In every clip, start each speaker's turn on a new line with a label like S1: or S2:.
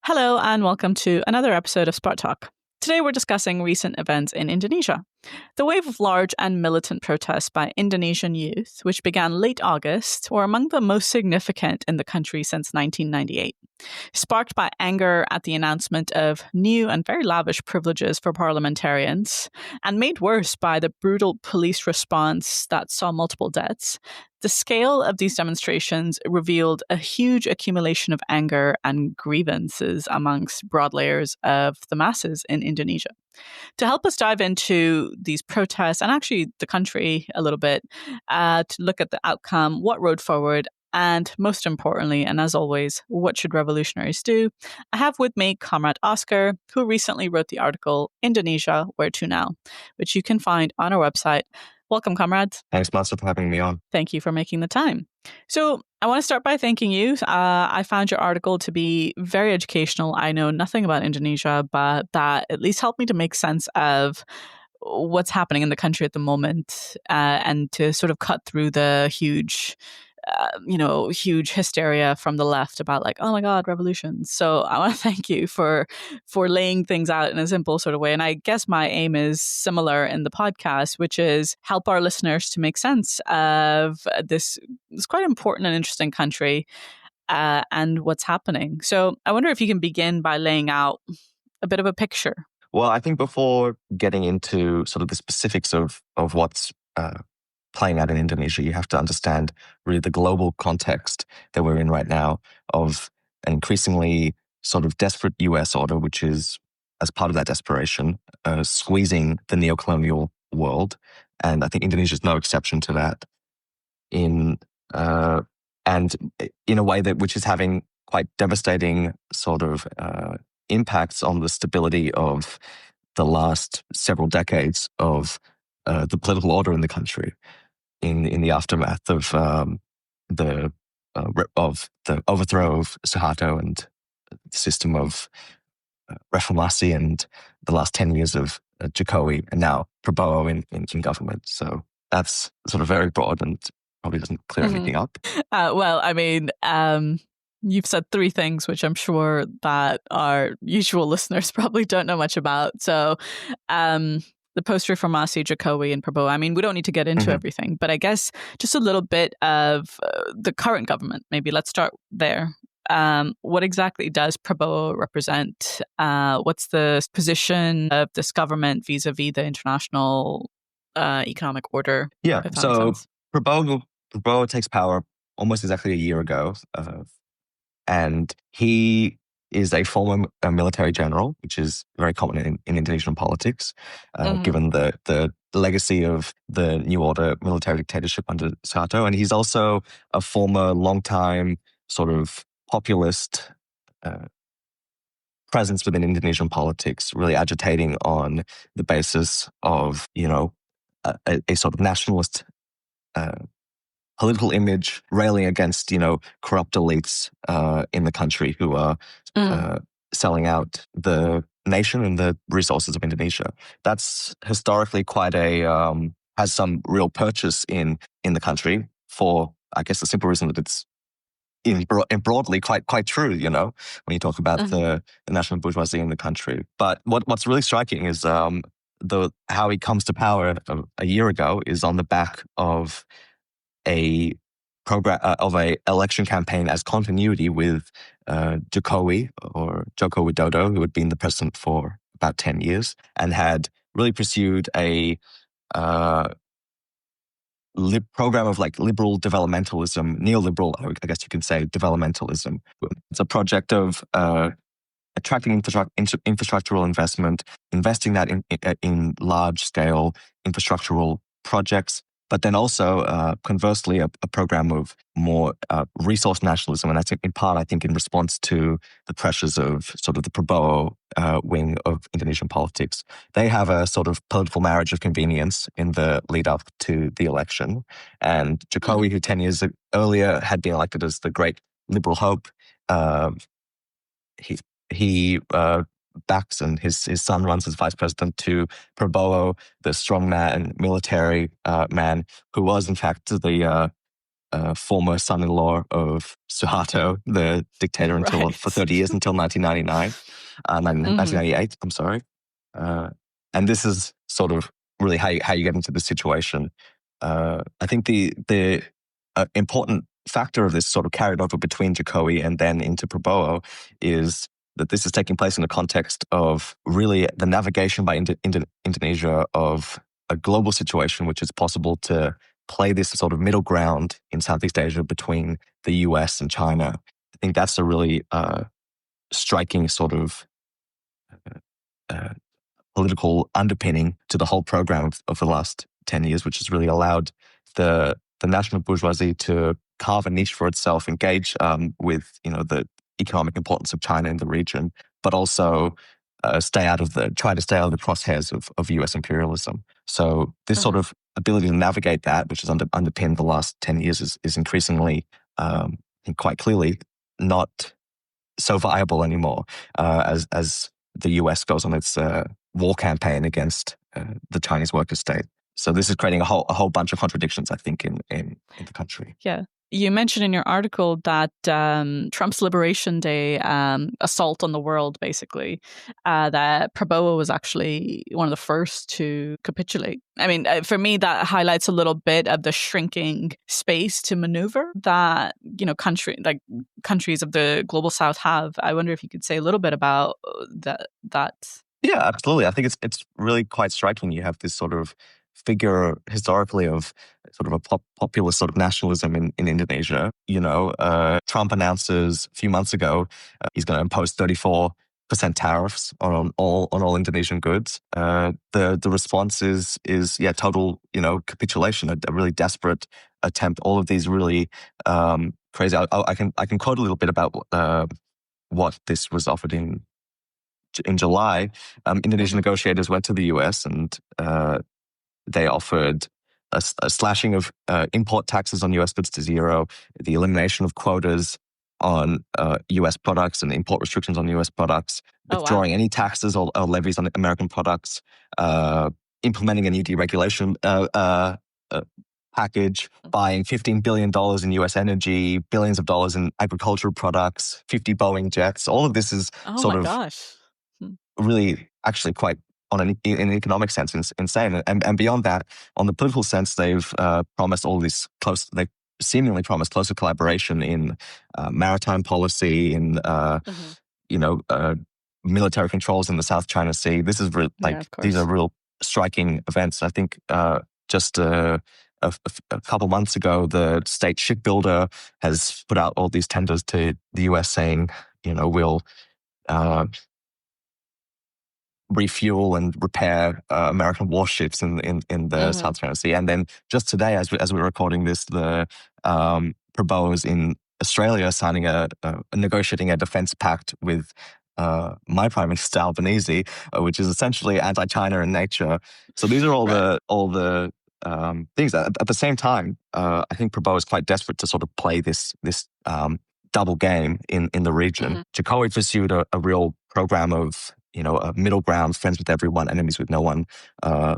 S1: Hello and welcome to another episode of Spark Talk. Today we're discussing recent events in Indonesia. The wave of large and militant protests by Indonesian youth, which began late August, were among the most significant in the country since 1998. Sparked by anger at the announcement of new and very lavish privileges for parliamentarians, and made worse by the brutal police response that saw multiple deaths, the scale of these demonstrations revealed a huge accumulation of anger and grievances amongst broad layers of the masses in Indonesia. To help us dive into these protests and actually the country a little bit, to look at the outcome, what road forward, and most importantly, and as always, what should revolutionaries do? I have with me Comrade Oskar, who recently wrote the article Indonesia, Where to Now, which you can find on our website. Welcome, comrades.
S2: Thanks, Mansa, for having me on.
S1: Thank you for making the time. So I want to start by thanking you. I found your article to be very educational. I know nothing about Indonesia, but that at least helped me to make sense of what's happening in the country at the moment and to sort of cut through the huge hysteria from the left about like, oh my God, revolutions. So I want to thank you for laying things out in a simple sort of way. And I guess my aim is similar in the podcast, which is help our listeners to make sense of this quite important and interesting country and what's happening. So I wonder if you can begin by laying out a bit of a picture.
S2: Well, I think before getting into sort of the specifics of what's playing out in Indonesia, you have to understand really the global context that we're in right now of an increasingly sort of desperate US order, which is, as part of that desperation, squeezing the neocolonial world. And I think Indonesia is no exception to that and in a way that which is having quite devastating sort of impacts on the stability of the last several decades of the political order in the country. In the aftermath of the overthrow of Suharto and the system of reformasi and the last 10 years of Jokowi and now Prabowo in government. So that's sort of very broad and probably doesn't clear anything up.
S1: You've said three things, which I'm sure that our usual listeners probably don't know much about. So the post-reformasi, Jokowi and Prabowo. I mean, we don't need to get into everything, but I guess just a little bit of the current government. Maybe let's start there. What exactly does Prabowo represent? What's the position of this government vis-a-vis the international economic order?
S2: Yeah, so Prabowo takes power almost exactly a year ago, and he is a former military general, which is very common in Indonesian politics, given the legacy of the New Order military dictatorship under Suharto. And he's also a former long-time sort of populist presence within Indonesian politics, really agitating on the basis of, a sort of nationalist political image, railing against, corrupt elites in the country who are selling out the nation and the resources of Indonesia. That's historically quite has some real purchase in the country for, I guess, the simple reason that it's broadly quite true, when you talk about the national bourgeoisie in the country. But what's really striking is how he comes to power a year ago is on the back of a program of a election campaign as continuity with Jokowi or Joko Widodo, who had been the president for about 10 years and had really pursued a program of like liberal developmentalism, neoliberal, I guess you can say, developmentalism. It's a project of attracting infrastructural investment, investing that in large-scale infrastructural projects, but then also, conversely, a program of more resource nationalism. And that's in part, I think, in response to the pressures of sort of the Prabowo wing of Indonesian politics. They have a sort of political marriage of convenience in the lead up to the election. And Jokowi, who 10 years earlier had been elected as the great liberal hope, he backs and his son runs as vice president to Prabowo, the strong man, military man, who was in fact the former son-in-law of Suharto, the dictator, for 30 years until 1999, 1998. I'm sorry. And this is sort of really how you get into the situation. I think the important factor of this sort of carried over between Jokowi and then into Prabowo is that this is taking place in the context of really the navigation by Indonesia of a global situation, which is possible to play this sort of middle ground in Southeast Asia between the US and China. I think that's a really striking sort of political underpinning to the whole program of the last 10 years, which has really allowed the national bourgeoisie to carve a niche for itself, engage with the economic importance of China in the region, but also try to stay out of the crosshairs of US imperialism. So this sort of ability to navigate that, which has underpinned the last 10 years, is increasingly, I think quite clearly, not so viable anymore as the US goes on its war campaign against the Chinese worker state. So this is creating a whole bunch of contradictions, I think, in the country.
S1: Yeah. You mentioned in your article that Trump's Liberation Day assault on the world, basically, that Prabowo was actually one of the first to capitulate. I mean, for me, that highlights a little bit of the shrinking space to maneuver that countries of the global South have. I wonder if you could say a little bit about that.
S2: Yeah, absolutely. I think it's really quite striking. You have this sort of figure historically of sort of a populist sort of nationalism in Indonesia. Trump announces a few months ago he's going to impose 34% tariffs on all Indonesian goods. The response is total capitulation, a really desperate attempt. All of these really crazy. I can quote a little bit about what this was offered in July. Indonesian negotiators went to the US and they offered a slashing of import taxes on US goods to zero, the elimination of quotas on US products and import restrictions on US products, withdrawing any taxes or levies on American products, implementing a new deregulation package, buying $15 billion in US energy, billions of dollars in agricultural products, 50 Boeing jets. All of this is really actually quite, on an economic sense, insane. And beyond that, on the political sense, they've promised all this they seemingly promised closer collaboration in maritime policy, in military controls in the South China Sea. This is these are real striking events. I think just a couple months ago, the state shipbuilder has put out all these tenders to the US saying, we'll refuel and repair American warships in the South China Sea. And then just today, as we're recording this, the Prabowo is in Australia signing negotiating a defense pact with my Prime Minister Albanese, which is essentially anti-China in nature. So these are all the things. At the same time, I think Prabowo is quite desperate to sort of play this double game in the region. Jokowi pursued a real program of a middle ground, friends with everyone, enemies with no one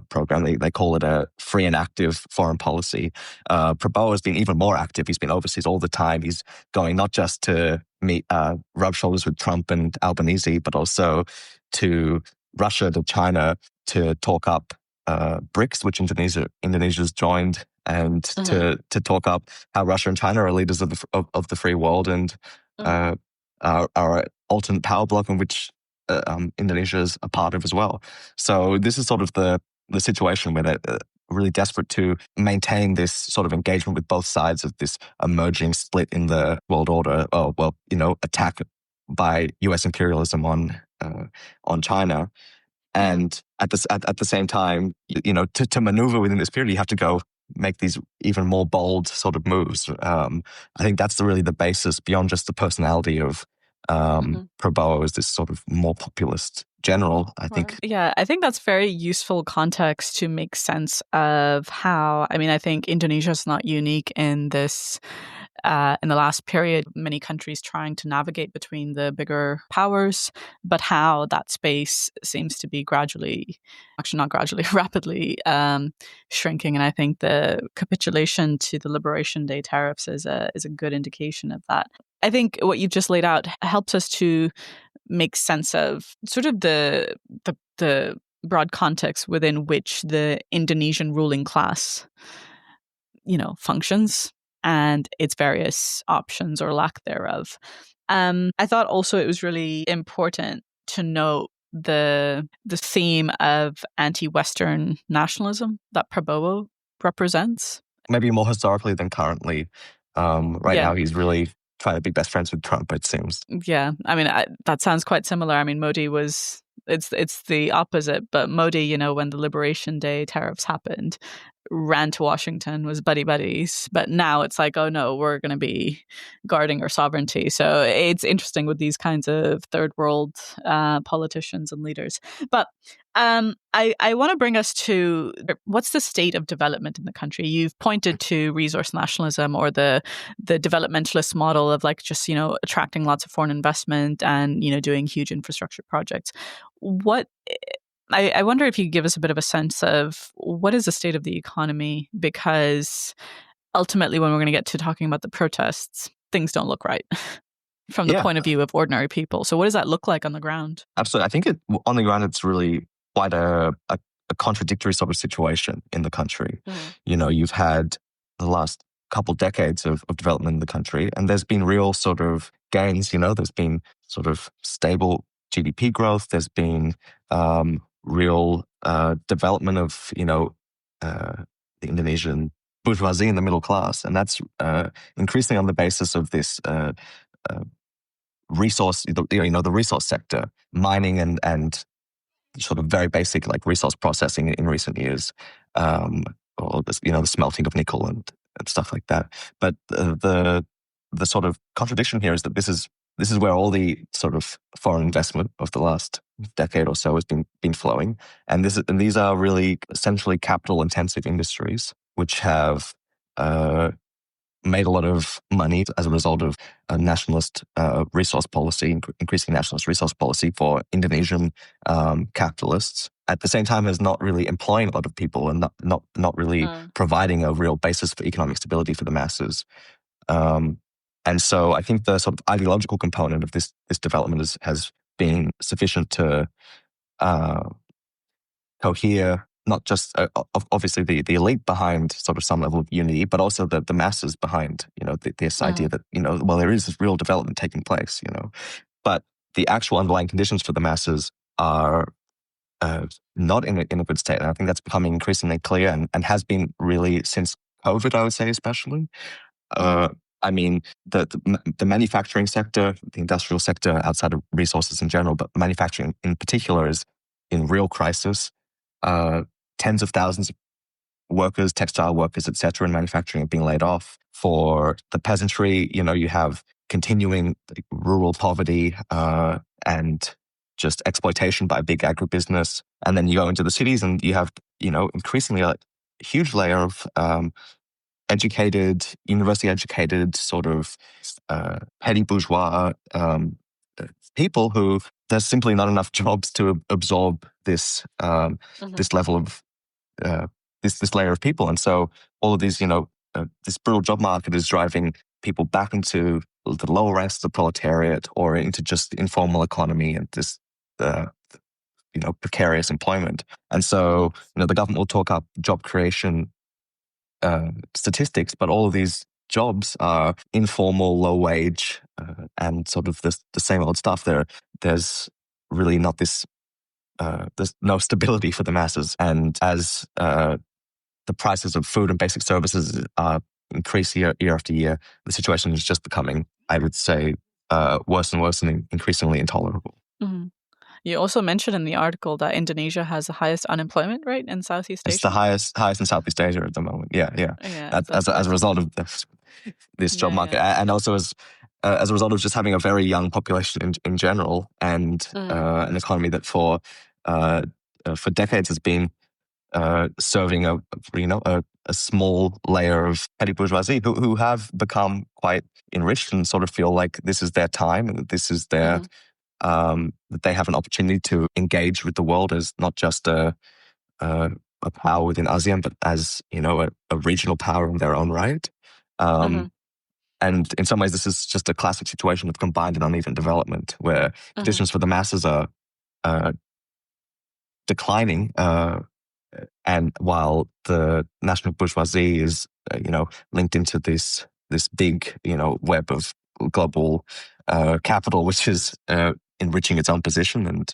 S2: program. They call it a free and active foreign policy. Prabowo has been even more active. He's been overseas all the time. He's going not just to meet, rub shoulders with Trump and Albanese, but also to Russia, to China, to talk up BRICS, which Indonesia's joined, and to talk up how Russia and China are leaders of the free world and our alternate power bloc in which Indonesia is a part of as well. So this is sort of the situation where they're really desperate to maintain this sort of engagement with both sides of this emerging split in the world order. Attack by U.S. imperialism on China, and at the same time, to maneuver within this period, you have to go make these even more bold sort of moves. I think that's really the basis beyond just the personality of Prabowo, is this sort of more populist general, I think.
S1: Yeah, I think that's very useful context to make sense of how, I think Indonesia is not unique in this in the last period, many countries trying to navigate between the bigger powers, but how that space seems to be rapidly shrinking. And I think the capitulation to the Liberation Day tariffs is a good indication of that. I think what you've just laid out helps us to make sense of sort of the broad context within which the Indonesian ruling class, functions and its various options or lack thereof. I thought also it was really important to note the theme of anti-Western nationalism that Prabowo represents.
S2: Maybe more historically than currently. Right now, he's really trying to be best friends with Trump, it seems.
S1: Yeah, I mean, that sounds quite similar. I mean, Modi was, it's the opposite, but Modi, when the Liberation Day tariffs happened, ran to Washington, was buddies, but now it's like, oh no, we're going to be guarding our sovereignty. So it's interesting with these kinds of third world politicians and leaders. But I want to bring us to what's the state of development in the country. You've pointed to resource nationalism or the developmentalist model of like just attracting lots of foreign investment and doing huge infrastructure projects. What I wonder if you could give us a bit of a sense of what is the state of the economy, because ultimately when we're going to get to talking about the protests, things don't look right from the point of view of ordinary people. So what does that look like on the ground?
S2: Absolutely. I think on the ground, it's really quite a contradictory sort of situation in the country. You've had the last couple decades of development in the country, and there's been real sort of gains. There's been sort of stable GDP growth. There's been real development of, the Indonesian bourgeoisie and the middle class. And that's increasingly on the basis of this resource, the resource sector, mining and sort of very basic like resource processing in recent years, or this, the smelting of nickel and stuff like that. But the sort of contradiction here is that this is where all the sort of foreign investment of the last decade or so has been flowing, and these are really essentially capital-intensive industries which have made a lot of money as a result of a nationalist resource policy, increasing nationalist resource policy for Indonesian capitalists. At the same time, is not really employing a lot of people and not really providing a real basis for economic stability for the masses. And so I think the sort of ideological component of this development has been sufficient to cohere not just obviously the elite behind sort of some level of unity, but also the masses behind this idea that there is this real development taking place. But the actual underlying conditions for the masses are not in a good state, and I think that's becoming increasingly clear and has been really since COVID, I would say, especially. I mean, the manufacturing sector, the industrial sector outside of resources in general, but manufacturing in particular is in real crisis. Tens of thousands of workers, textile workers, etc., in manufacturing have been laid off. For the peasantry, you have continuing rural poverty and just exploitation by big agribusiness. And then you go into the cities and you have, increasingly a huge layer of educated, university-educated, sort of petty bourgeois people who there's simply not enough jobs to absorb this this level of this layer of people, and so all of these, this brutal job market is driving people back into the lower ranks of the proletariat or into just the informal economy and this precarious employment. And so the government will talk up job creation statistics, but all of these jobs are informal, low wage, and sort of the same old stuff. There's really not this. There's no stability for the masses, and as the prices of food and basic services increase year after year, the situation is just becoming, I would say, worse and worse and increasingly intolerable.
S1: Mm-hmm. You also mentioned in the article that Indonesia has the highest unemployment rate in Southeast Asia.
S2: It's the highest in Southeast Asia at the moment. Yeah. As a result of this job market, and also as a result of just having a very young population in general, and an economy that for decades has been serving a small layer of petty bourgeoisie who have become quite enriched and sort of feel like this is their time and that this is their that they have an opportunity to engage with the world as not just a power within ASEAN, but as a regional power in their own right. And in some ways, this is just a classic situation of combined and uneven development, where conditions for the masses are declining, and while the national bourgeoisie is, linked into this big, web of global capital, which is enriching its own position, and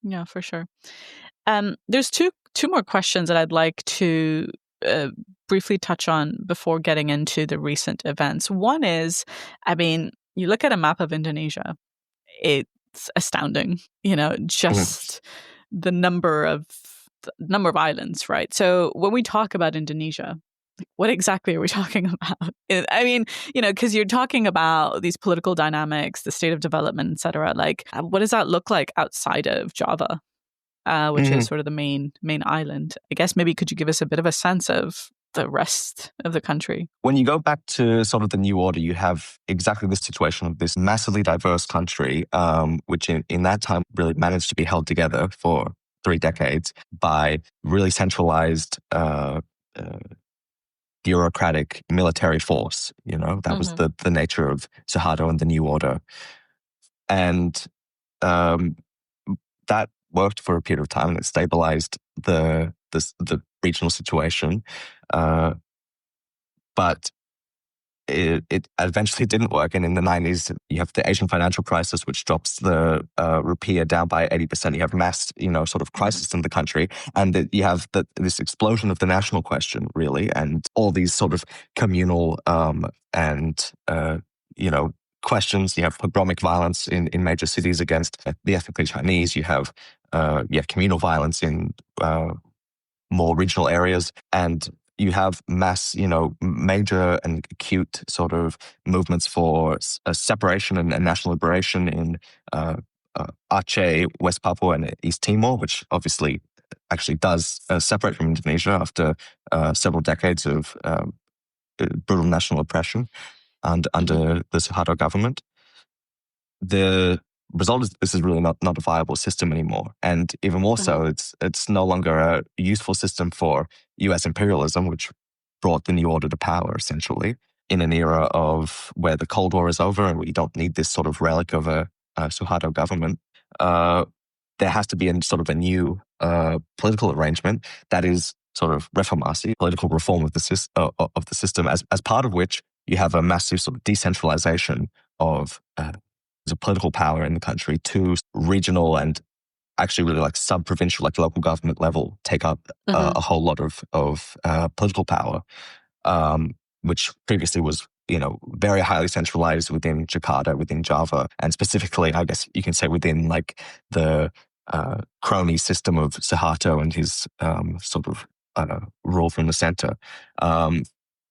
S1: yeah, for sure. There's two more questions that I'd like to briefly touch on before getting into the recent events. One is, you look at a map of Indonesia, it's astounding, just the number of islands, right? So when we talk about Indonesia, what exactly are we talking about? Because you're talking about these political dynamics, the state of development, et cetera. Like, what does that look like outside of Java? Which is sort of the main island. I guess maybe could you give us a bit of a sense of the rest of the country?
S2: When you go back to sort of the New Order, you have exactly this situation of this massively diverse country, which in that time really managed to be held together for 3 decades by really centralized bureaucratic military force. That was the nature of Suharto and the New Order. And that worked for a period of time and it stabilized the regional situation. But it eventually didn't work. And in the 90s, you have the Asian financial crisis, which drops the rupiah down by 80%. You have mass, sort of crisis in the country. And you have this explosion of the national question, really, and all these sort of communal and questions. You have pogromic violence in major cities against the ethnically Chinese. You have communal violence in more regional areas, and you have mass, major and acute sort of movements for separation and national liberation in Aceh, West Papua, and East Timor, which obviously actually does separate from Indonesia after several decades of brutal national oppression and under the Suharto government. The result is this is really not a viable system anymore. And even more so, it's no longer a useful system for US imperialism, which brought the New Order to power, essentially, in an era of where the Cold War is over and we don't need this sort of relic of a Suharto government. There has to be a new political arrangement that is sort of reformasi, political reform of the system, as part of which you have a massive sort of decentralization of the political power in the country to regional and actually really like sub-provincial, like local government level, take up a whole lot of political power, which previously was, very highly centralized within Jakarta, within Java, and specifically, I guess you can say within like the crony system of Suharto and his sort of rule from the center.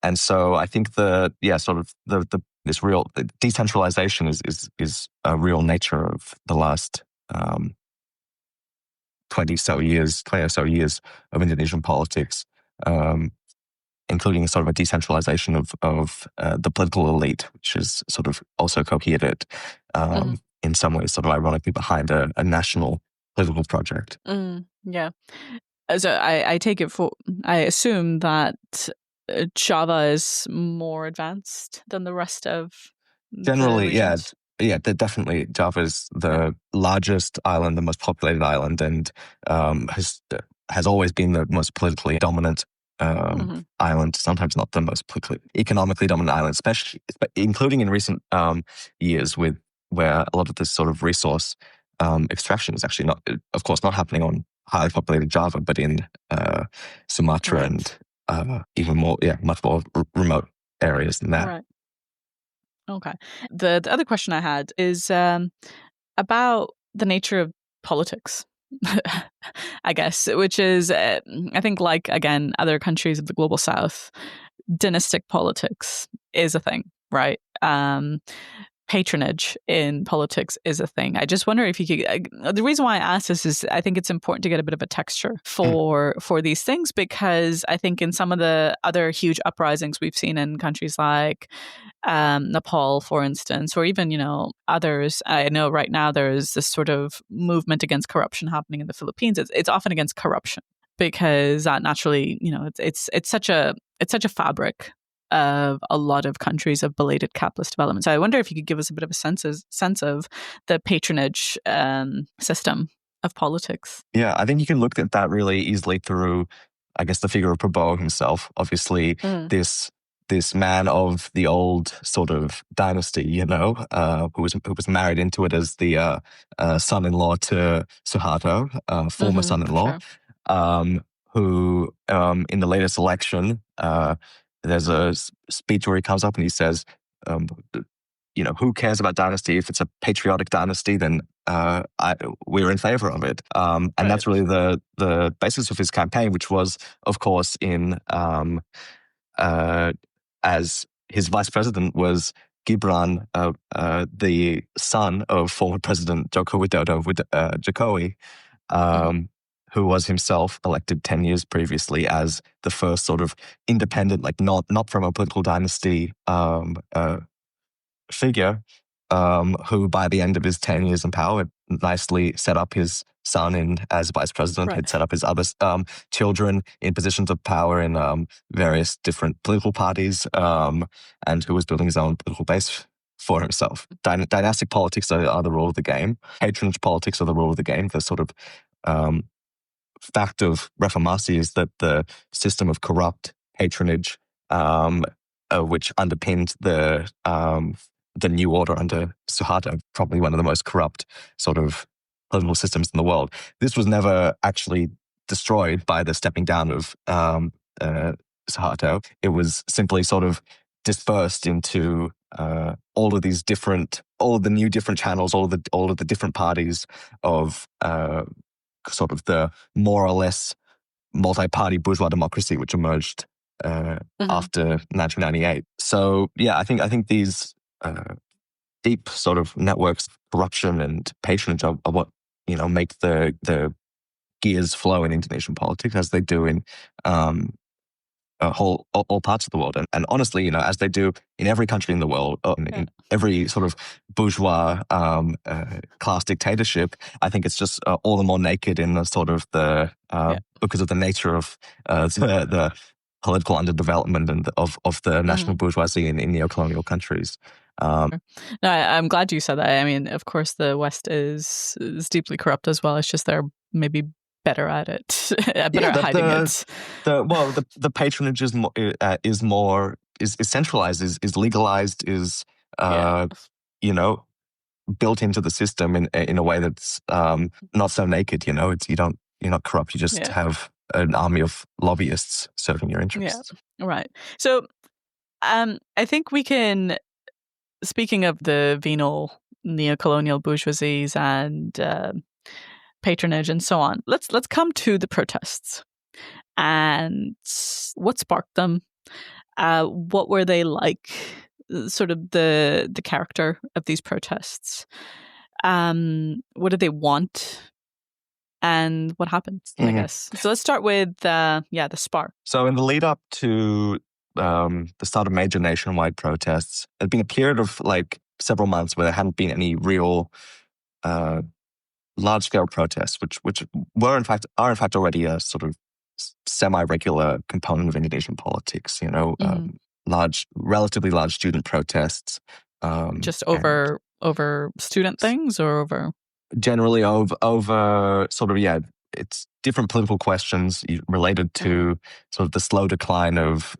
S2: And so I think this real decentralization is a real nature of the last 20 or so years of Indonesian politics, including sort of a decentralization of the political elite, which is sort of also cohered in some ways, sort of ironically, behind a national political project.
S1: Yeah. So I assume that Java is more advanced than the rest of
S2: generally,
S1: the regions.
S2: Definitely. Java is the largest island, the most populated island, and has always been the most politically dominant island. Sometimes not the most economically dominant island, especially including in recent years, where a lot of this sort of resource extraction is actually not, of course, not happening on highly populated Java, but in Sumatra and even more, much more remote areas than that.
S1: Right. Okay. The other question I had is about the nature of politics, I guess, which is, I think, like, again, other countries of the global south, dynastic politics is a thing, right? patronage in politics is a thing. I just wonder if you could. The reason why I ask this is I think it's important to get a bit of a texture for these things, because I think in some of the other huge uprisings we've seen in countries like Nepal, for instance, or even others. I know right now there is this sort of movement against corruption happening in the Philippines. It's often against corruption because naturally, it's such a fabric of a lot of countries of belated capitalist development. So I wonder if you could give us a bit of a sense of the patronage system of politics.
S2: Yeah, I think you can look at that really easily through, I guess, the figure of Prabowo himself. Obviously, this man of the old sort of dynasty, who was married into it as the son-in-law to Suharto, former son-in-law, sure. Who in the latest election, there's a speech where he comes up and he says, who cares about dynasty? If it's a patriotic dynasty, then we're in favor of it. And right. That's really the basis of his campaign, which was, of course, as his vice president was Gibran, the son of former President Joko Widodo, Jokowi, who was himself elected 10 years previously as the first sort of independent, like not from a political dynasty figure, who by the end of his 10 years in power nicely set up his son as vice president, right. Had set up his other children in positions of power in various different political parties, and who was building his own political base for himself. Dynastic politics are the rule of the game. Patronage politics are the rule of the game. The sort of fact of reformasi is that the system of corrupt patronage, which underpinned the new order under Suharto, probably one of the most corrupt sort of political systems in the world. This was never actually destroyed by the stepping down of Suharto. It was simply sort of dispersed into all of the new different channels, all of the different parties of sort of the more or less multi-party bourgeois democracy which emerged after 1998. So yeah, I think these deep sort of networks of corruption and patronage are what make the gears flow in Indonesian politics, as they do in all parts of the world, and honestly, as they do in every country in the world, in every sort of bourgeois class dictatorship. I think it's just all the more naked in the sort of because of the nature of the political underdevelopment and of the national bourgeoisie in neocolonial countries.
S1: No, I'm glad you said that. I mean, of course, the West is deeply corrupt as well. It's just they're maybe better at it, better at hiding it.
S2: The patronage is centralized, is legalized, is built into the system in a way that's not so naked. You're not corrupt. You just have an army of lobbyists serving your interests.
S1: Yeah, right. So, I think we can. Speaking of the venal neocolonial bourgeoisies and patronage and so on, let's come to the protests and what sparked them. What were they like? Sort of the character of these protests. What did they want? And what happened? I guess. So let's start with the spark.
S2: So in the lead up to the start of major nationwide protests, there'd been a period of like several months where there hadn't been any real large-scale protests, which are in fact already a sort of semi-regular component of Indonesian politics. Relatively large student protests.
S1: Just over student things, or over
S2: generally over sort of it's different political questions related to sort of the slow decline of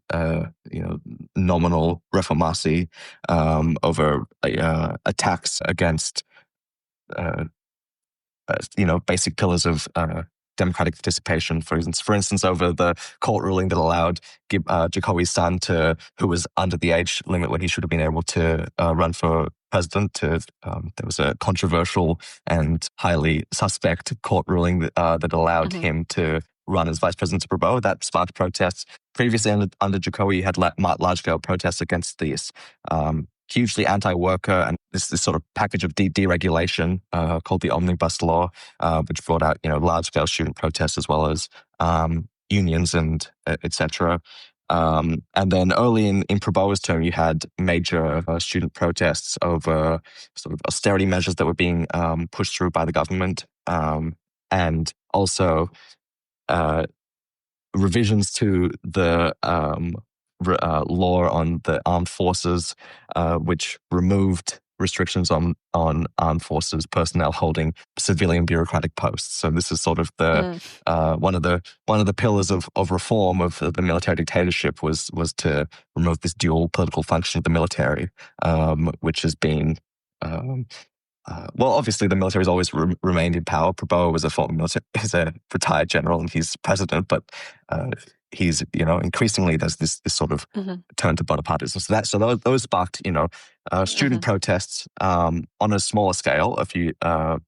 S2: nominal reformasi, over attacks against basic pillars of democratic participation. For instance, over the court ruling that allowed Jokowi's son, who was under the age limit when he should have been able to run for president, there was a controversial and highly suspect court ruling that allowed him to run as vice president to Prabowo. That sparked protests. Previously, under Jokowi, you had large-scale protests against this hugely anti-worker, and this sort of package of deregulation called the Omnibus Law, which brought out large-scale student protests as well as unions and etc. And then early in Prabowo's term, you had major student protests over sort of austerity measures that were being pushed through by the government, and also revisions to the law on the armed forces, which removed restrictions on armed forces personnel holding civilian bureaucratic posts. So this is sort of the one of the pillars of reform of the military dictatorship was to remove this dual political function of the military, which has been well, obviously the military has always remained in power. Prabowo was is a retired general and he's president, but he's increasingly there's this sort of turn to Bonapartism. So those sparked student protests on a smaller scale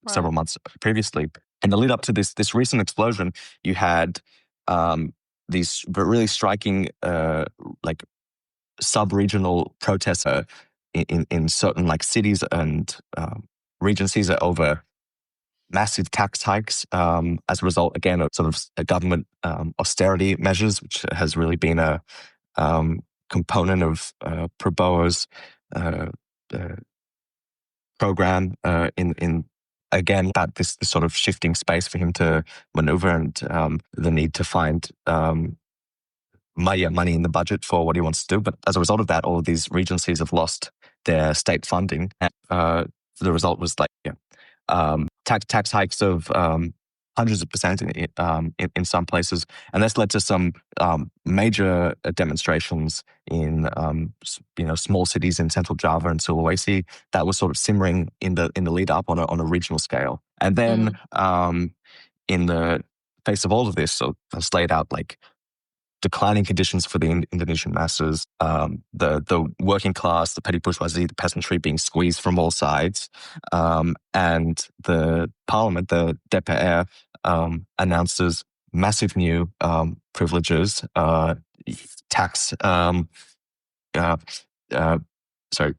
S2: several months previously. In the lead up to this recent explosion, you had these really striking like sub-regional protests in certain like cities and regencies over massive tax hikes as a result, again, of sort of government austerity measures, which has really been a component of Prabowo's program in again, about this sort of shifting space for him to maneuver and the need to find money in the budget for what he wants to do. But as a result of that, all of these regencies have lost their state funding. The result was tax hikes of hundreds of percent in some places, and that's led to some major demonstrations in small cities in central Java and Sulawesi that was sort of simmering in the lead up on a regional scale. And then in the face of all of this, so it's laid out like declining conditions for the Indonesian masses, the working class, the petty bourgeoisie, the peasantry being squeezed from all sides, and the parliament, the DPR, announces massive new privileges, tax, sorry,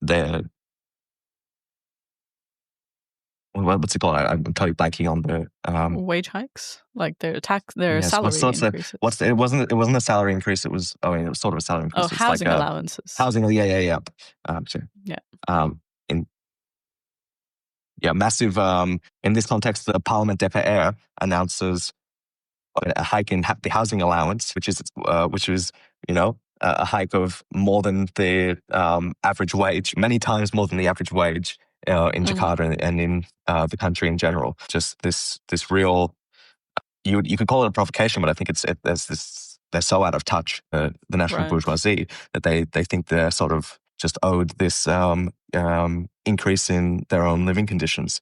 S2: the what's it called? I'm totally blanking on the
S1: wage hikes, like their salary increases.
S2: It wasn't a salary increase. It was it was sort of a salary increase.
S1: Oh, housing allowances.
S2: Housing, yeah. Sure. Massive. In this context, the Parliament DPR announces a hike in the housing allowance, which was a hike of more than the average wage, many times more than the average wage in Jakarta and in the country in general. Just this real, you could call it a provocation, but I think there's this, they're so out of touch, the national bourgeoisie, that they think they're sort of just owed this increase in their own living conditions,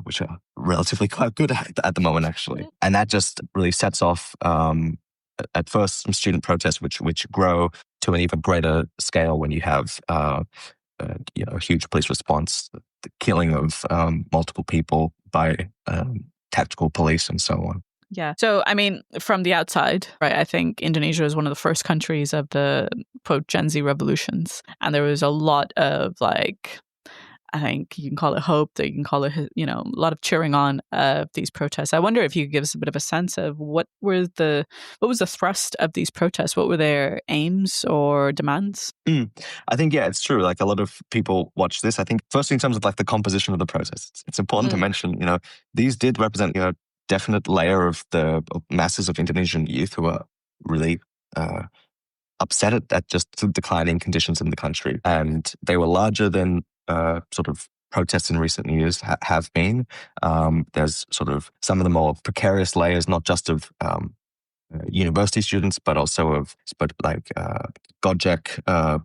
S2: which are relatively quite good at the moment, actually. And that just really sets off, at first, some student protests, which grow to an even greater scale when you have a huge police response, the killing of multiple people by tactical police and so on.
S1: Yeah. So, I mean, from the outside, right, I think Indonesia is one of the first countries of the, quote, Gen Z revolutions. And there was a lot of I think you can call it hope, that you can call it, a lot of cheering on of these protests. I wonder if you could give us a bit of a sense of what was the thrust of these protests? What were their aims or demands?
S2: I think, it's true. Like a lot of people watch this. I think first in terms of like the composition of the protests, it's important to mention, these did represent a definite layer of the masses of Indonesian youth who are really upset at just the declining conditions in the country. And they were larger than sort of protests in recent years have been. There's sort of some of the more precarious layers, not just of university students, but also of Gojek,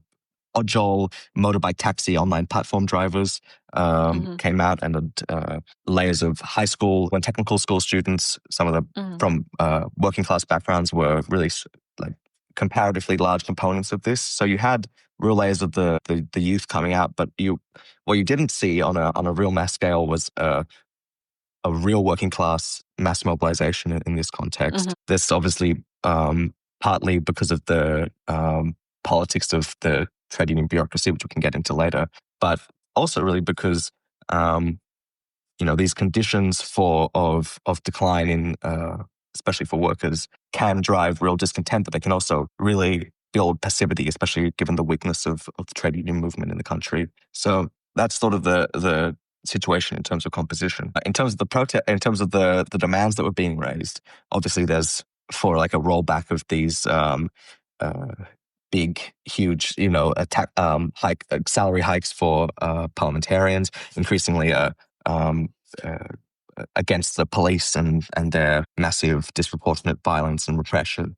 S2: Ojol, motorbike taxi, online platform drivers came out, and layers of high school and technical school students, some of them from working class backgrounds, were really comparatively large components of this. So you had real layers of the youth coming out, but what you didn't see on a real mass scale was a real working class mass mobilization in this context. This obviously partly because of the politics of the trade union bureaucracy, which we can get into later, but also really because these conditions of decline in especially for workers can drive real discontent, but they can also really build passivity, especially given the weakness of the trade union movement in the country. So that's sort of the situation in terms of composition. In terms of in terms of the demands that were being raised, obviously there's for like a rollback of these big, huge, salary hikes for parliamentarians, increasingly against the police and their massive disproportionate violence and repression.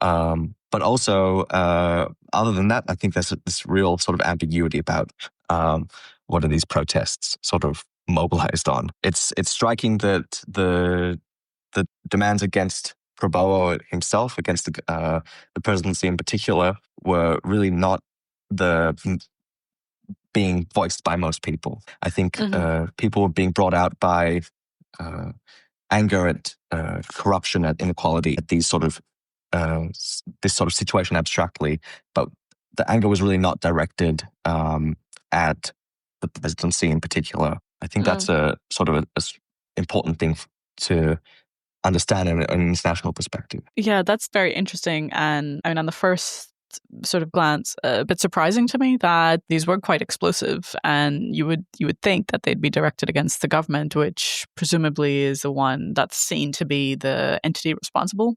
S2: But also, other than that, I think there's this real sort of ambiguity about what are these protests sort of mobilized on. It's striking that the demands against Prabowo himself, against the presidency in particular, were really not being voiced by most people. I think people were being brought out by anger at corruption, at inequality, at these sort of this sort of situation abstractly, but the anger was really not directed at the presidency in particular. I think that's a sort of a important thing to understand in an international perspective.
S1: Yeah, that's very interesting. And I mean, on the first sort of glance, a bit surprising to me that these were quite explosive, and you would think that they'd be directed against the government, which presumably is the one that's seen to be the entity responsible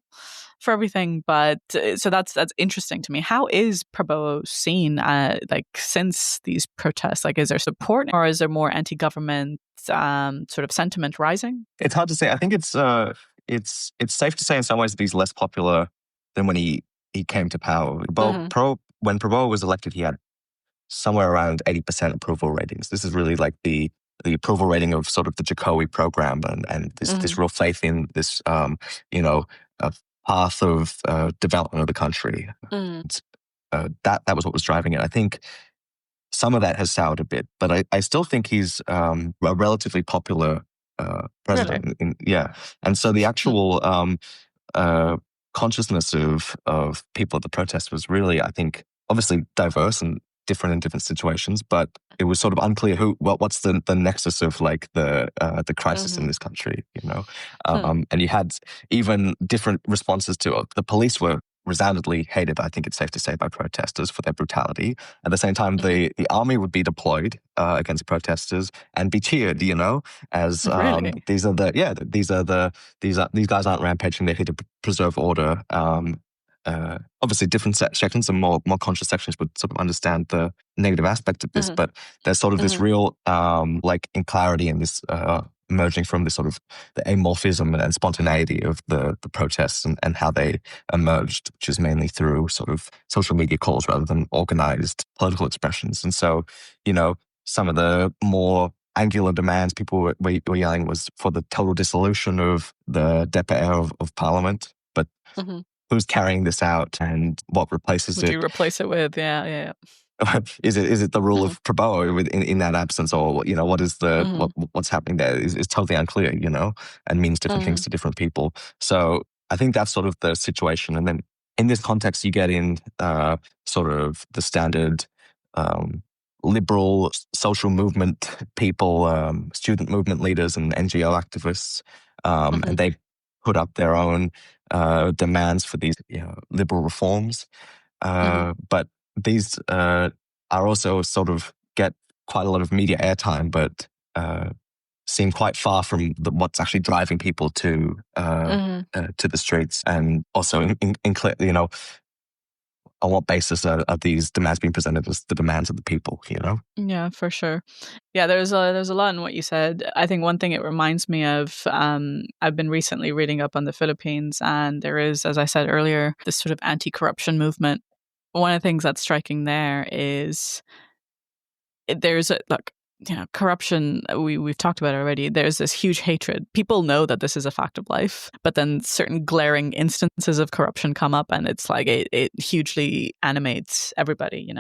S1: for everything. But so that's interesting to me. How is Prabowo seen like since these protests? Like, is there support, or is there more anti-government sort of sentiment rising?
S2: It's hard to say. I think it's safe to say in some ways that he's less popular than when he came to power. When Prabowo was elected, he had somewhere around 80% approval ratings. This is really like the approval rating of sort of the Jokowi program and this real faith in this path of development of the country. That was what was driving it. I think some of that has soured a bit, but I still think he's a relatively popular president.
S1: Really?
S2: And so the actual consciousness of people at the protest was really, I think, obviously diverse and different in different situations, but it was sort of unclear what's the nexus of like the crisis in this country, and you had even different responses to it. The police were resoundingly hated, I think it's safe to say, by protesters for their brutality. At the same time, the army would be deployed against protesters and be cheered, as
S1: Really?
S2: these guys aren't rampaging, they're here to preserve order. Obviously, different sections and more conscious sections would sort of understand the negative aspect of this, but there's sort of this real like clarity in this emerging from this sort of the amorphism and spontaneity of the protests and how they emerged, which is mainly through sort of social media calls rather than organized political expressions. And so, some of the more angular demands people were yelling was for the total dissolution of the DPR of Parliament. But who's carrying this out and what replaces it?
S1: Would you replace it with? Yeah.
S2: Is it the rule of Prabowo in that absence, or what is the what's happening there is totally unclear, and means different things to different people. So I think that's sort of the situation. And then in this context, you get in sort of the standard liberal social movement people, student movement leaders and NGO activists, and they put up their own demands for these liberal reforms. But these are also sort of get quite a lot of media airtime, but seem quite far from what's actually driving people to the streets. And also, on what basis are these demands being presented as the demands of the people?
S1: Yeah, for sure. Yeah, there's a lot in what you said. I think one thing it reminds me of, I've been recently reading up on the Philippines, and there is, as I said earlier, this sort of anti-corruption movement. One of the things that's striking there is there's corruption. We've talked about it already. There's this huge hatred. People know that this is a fact of life, but then certain glaring instances of corruption come up, and it's like it hugely animates everybody,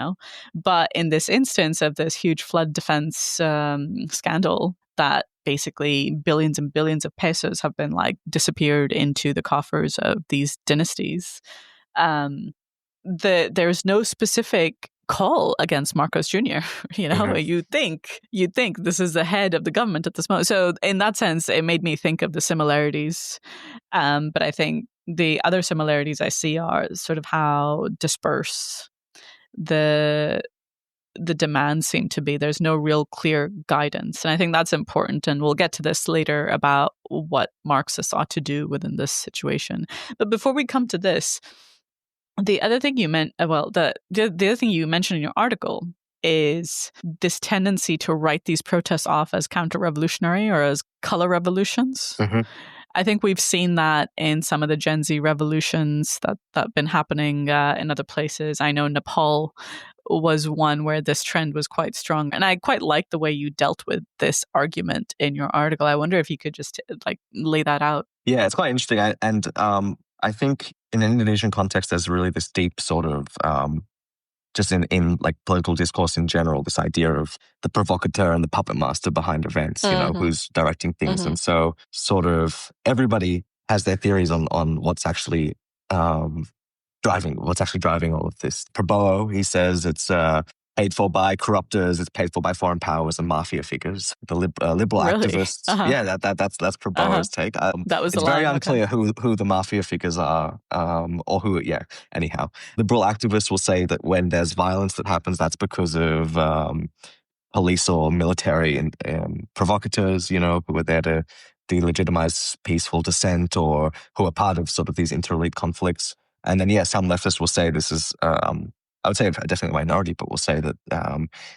S1: But in this instance of this huge flood defense scandal, that basically billions and billions of pesos have been like disappeared into the coffers of these dynasties. There's no specific call against Marcos Jr. You'd think this is the head of the government at this moment. So in that sense, it made me think of the similarities. But I think the other similarities I see are sort of how dispersed the demands seem to be. There's no real clear guidance. And I think that's important. And we'll get to this later about what Marxists ought to do within this situation. But before we come to this, the other thing you meant, the other thing you mentioned in your article is this tendency to write these protests off as counter-revolutionary or as color revolutions.
S2: Mm-hmm.
S1: I think we've seen that in some of the Gen Z revolutions that have been happening in other places. I know Nepal was one where this trend was quite strong. And I quite like the way you dealt with this argument in your article. I wonder if you could just lay that out.
S2: Yeah, it's quite interesting. And I think in an Indonesian context, there's really this deep sort of, just in like political discourse in general, this idea of the provocateur and the puppet master behind events, who's directing things. Mm-hmm. And so sort of everybody has their theories on what's actually driving all of this. Prabowo, he says it's paid for by corruptors, it's paid for by foreign powers and mafia figures. The liberal
S1: really?
S2: activists, that's Prabowo's take.
S1: That was
S2: it's very unclear who the mafia figures are, or who. Yeah. Anyhow, liberal activists will say that when there's violence that happens, that's because of police or military and provocateurs, who are there to delegitimize peaceful dissent or who are part of sort of these inter-elite conflicts. And then, some leftists will say this is, I would say definitely a minority, but will say that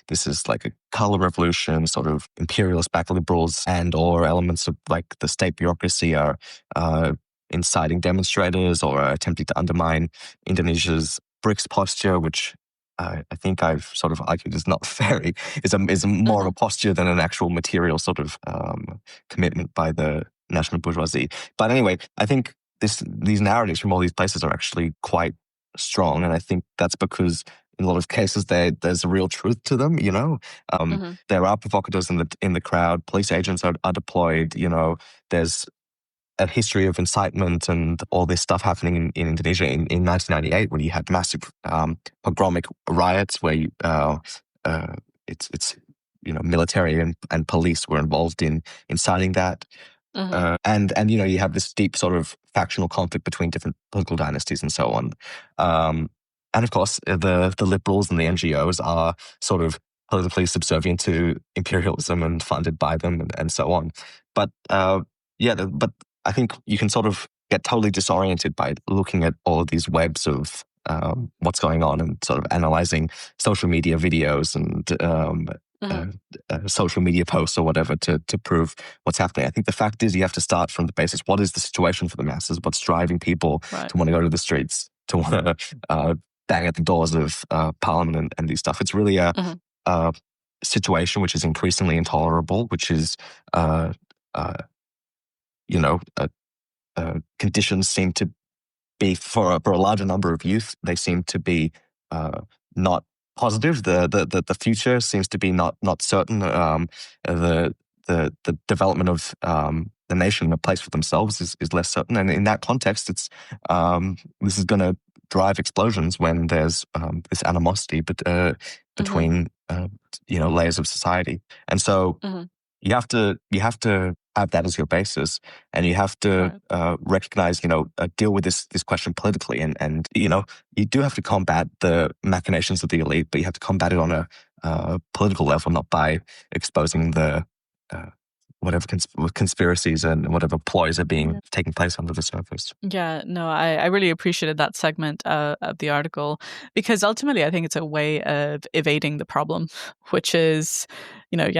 S2: this is like a color revolution, sort of imperialist back liberals and or elements of like the state bureaucracy are inciting demonstrators or are attempting to undermine Indonesia's BRICS posture, which I think I've sort of argued is not very, is more of a posture than an actual material sort of commitment by the national bourgeoisie. But anyway, I think these narratives from all these places are actually quite strong, and I think that's because in a lot of cases there's a real truth to them. There are provocateurs in the crowd. Police agents are deployed. There's a history of incitement and all this stuff happening in Indonesia in 1998 when you had massive pogromic riots where it's military and police were involved in inciting that. And you have this deep sort of factional conflict between different political dynasties and so on. And of course, the liberals and the NGOs are sort of politically subservient to imperialism and funded by them and so on. But but I think you can sort of get totally disoriented by looking at all of these webs of what's going on and sort of analyzing social media videos and social media posts or whatever to prove what's happening. I think the fact is you have to start from the basis. What is the situation for the masses? What's driving people to want to go to the streets, to want to bang at the doors of parliament and these stuff? It's really a situation which is increasingly intolerable, which is, conditions seem to be, for a larger number of youth, they seem to be not positive. The future seems to be not certain. The development of the nation, a place for themselves, is less certain. And in that context, it's this is going to drive explosions when there's this animosity between layers of society. And so you have to have that as your basis, and you have to recognize, deal with this question politically, and you do have to combat the machinations of the elite, but you have to combat it on a political level, not by exposing the whatever conspiracies and whatever ploys are being taking place under the surface.
S1: Yeah, no, I really appreciated that segment of the article, because ultimately I think it's a way of evading the problem, which is,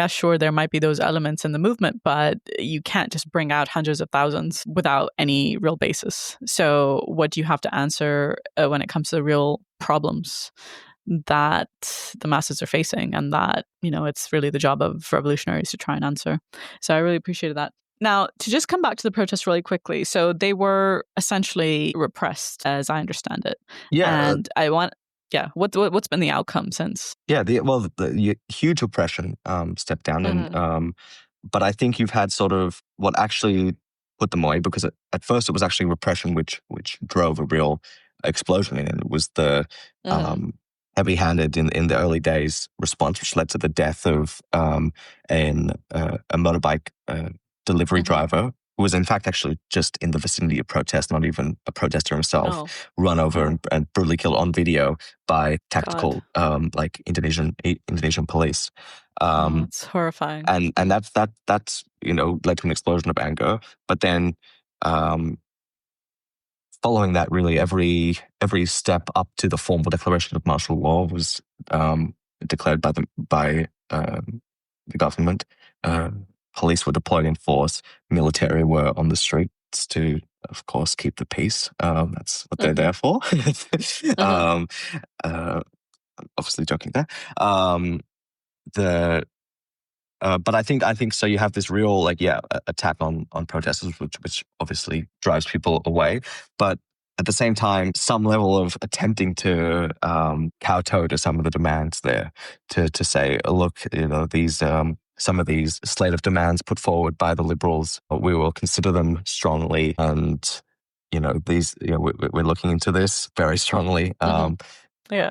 S1: sure, there might be those elements in the movement, but you can't just bring out hundreds of thousands without any real basis. So what do you have to answer when it comes to the real problems that the masses are facing, and that, it's really the job of revolutionaries to try and answer. So I really appreciated that. Now, to just come back to the protests really quickly. So they were essentially repressed, as I understand it.
S2: Yeah.
S1: And what's been the outcome since?
S2: Yeah, the huge oppression stepped down. And but I think you've had sort of what actually put them away, because at first it was actually repression which drove a real explosion, and it was the heavy-handed in the early days response, which led to the death of a motorbike delivery driver who was in fact actually just in the vicinity of protest, not even a protester himself, run over and brutally killed on video by tactical like Indonesian police.
S1: It's horrifying.
S2: And that's led to an explosion of anger. But then following that, really every step up to the formal declaration of martial law was declared by the government. Police were deployed in force. Military were on the streets to, of course, keep the peace. That's what they're there for. Obviously joking there. But I think so. You have this real attack on protesters, which obviously drives people away. But at the same time, some level of attempting to kowtow to some of the demands there, to say, look, these some of these slate of demands put forward by the Liberals, we will consider them strongly, and we're looking into this very strongly.
S1: Yeah.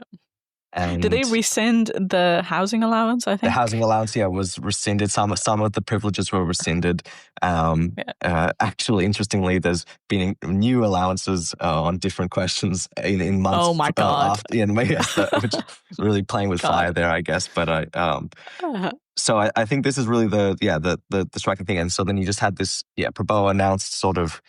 S2: And
S1: did they rescind the housing allowance? I think
S2: the housing allowance, was rescinded. Some of the privileges were rescinded. Actually, interestingly, there's been new allowances on different questions in months.
S1: Oh my God!
S2: After, which is really playing with fire there, I guess. But so I think this is really the striking thing. And so then you just had this, Prabowo announced sort of,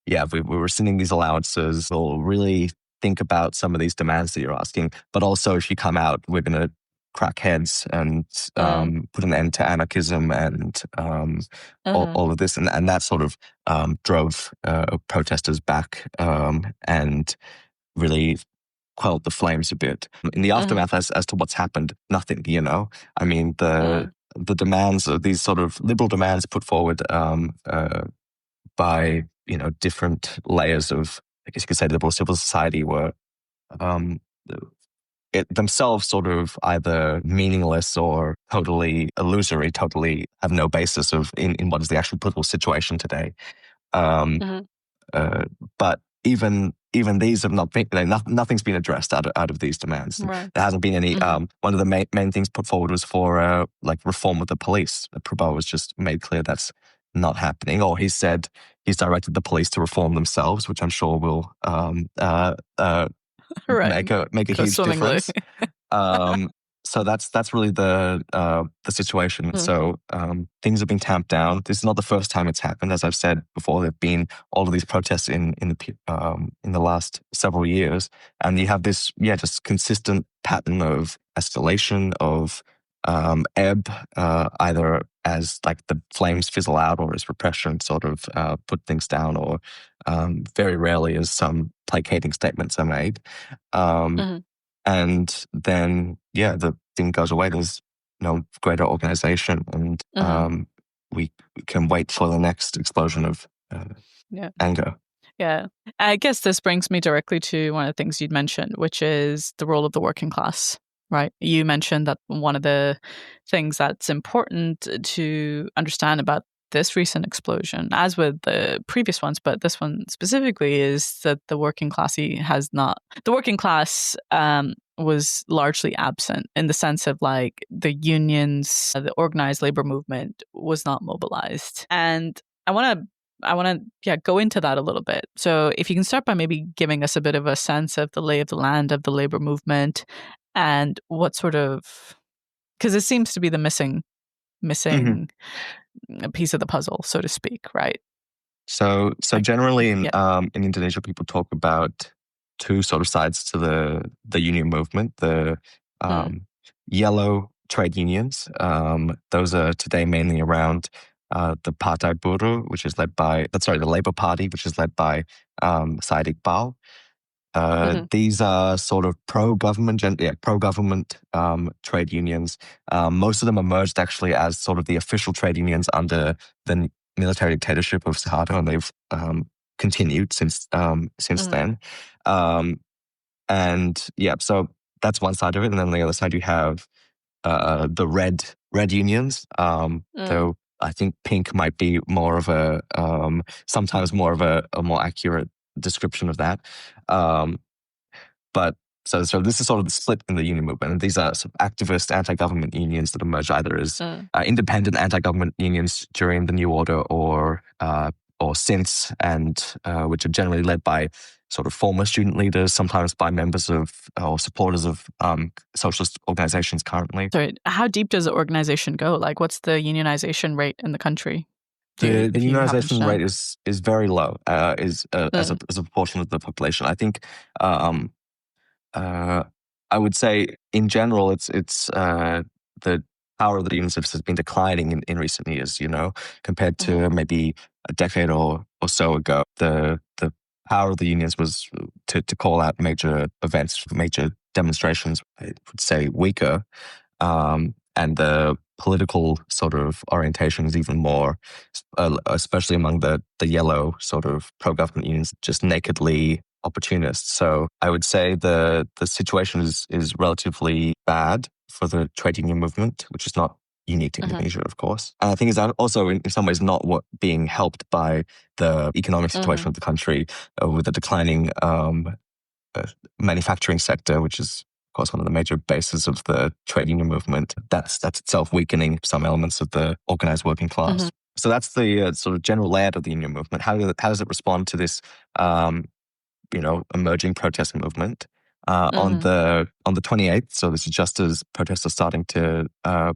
S2: we're rescinding these allowances. We'll really think about some of these demands that you're asking, but also if you come out, we're going to crack heads and put an end to anarchism and all of this, and that sort of drove protesters back and really quelled the flames a bit. In the aftermath, as to what's happened, nothing. I mean, the demands of these sort of liberal demands put forward by different layers of, I guess you could say, liberal civil society were themselves sort of either meaningless or totally illusory, totally have no basis in what is the actual political situation today. But even these have not been, nothing's been addressed out of these demands.
S1: Right.
S2: There hasn't been any. One of the main things put forward was for reform of the police. Prabowo has just made clear that's not happening, or he said he's directed the police to reform themselves, which I'm sure will make a huge difference. So that's really the situation. So things have been tamped down. This is not the first time it's happened. As I've said before, there've been all of these protests in the last several years, and you have this just consistent pattern of escalation, of ebb, either as the flames fizzle out, or as repression sort of put things down, or very rarely as some placating statements are made. And then, the thing goes away. There's no greater organization, and we can wait for the next explosion of anger.
S1: Yeah. I guess this brings me directly to one of the things you'd mentioned, which is the role of the working class, right? You mentioned that one of the things that's important to understand about this recent explosion, as with the previous ones, but this one specifically, is that the working class was largely absent, in the sense of the unions, the organized labor movement was not mobilized. And I want to go into that a little bit. So if you can start by maybe giving us a bit of a sense of the lay of the land of the labor movement, and what sort of, because it seems to be the missing piece of the puzzle, so to speak, right?
S2: So generally in Indonesia, people talk about two sort of sides to the union movement. The yellow trade unions, those are today mainly around the Partai Buruh, which is led by the Labour Party, which is led by Said Iqbal. These are sort of pro-government trade unions. Most of them emerged actually as sort of the official trade unions under the military dictatorship of Suharto, and they've continued since then. So that's one side of it, and then on the other side you have the red unions. Though I think pink might be more of a sometimes more of a more accurate description of that. But So this is sort of the split in the union movement. And these are sort of activist anti-government unions that emerge either as independent anti-government unions during the New Order or since, and which are generally led by sort of former student leaders, sometimes by members of or supporters of socialist organizations currently.
S1: Sorry, how deep does the organization go? Like, what's the unionization rate in the country?
S2: The unionization rate is very low, as a proportion of the population. I think I would say in general, it's the power of the unions has been declining in recent years. Compared to maybe a decade or so ago, the power of the unions was to call out major events, major demonstrations. I would say weaker, and the political sort of orientation is even more, especially among the yellow sort of pro-government unions, just nakedly opportunists. So I would say the situation is relatively bad for the trade union movement, which is not unique to Indonesia, of course. And I think it's also in some ways not being helped by the economic situation of the country, with the declining manufacturing sector, which is of course one of the major bases of the trade union movement. That's itself weakening some elements of the organized working class. So that's the sort of general layout of the union movement. How does it respond to this emerging protest movement? On the 28th, so this is just as protests are starting to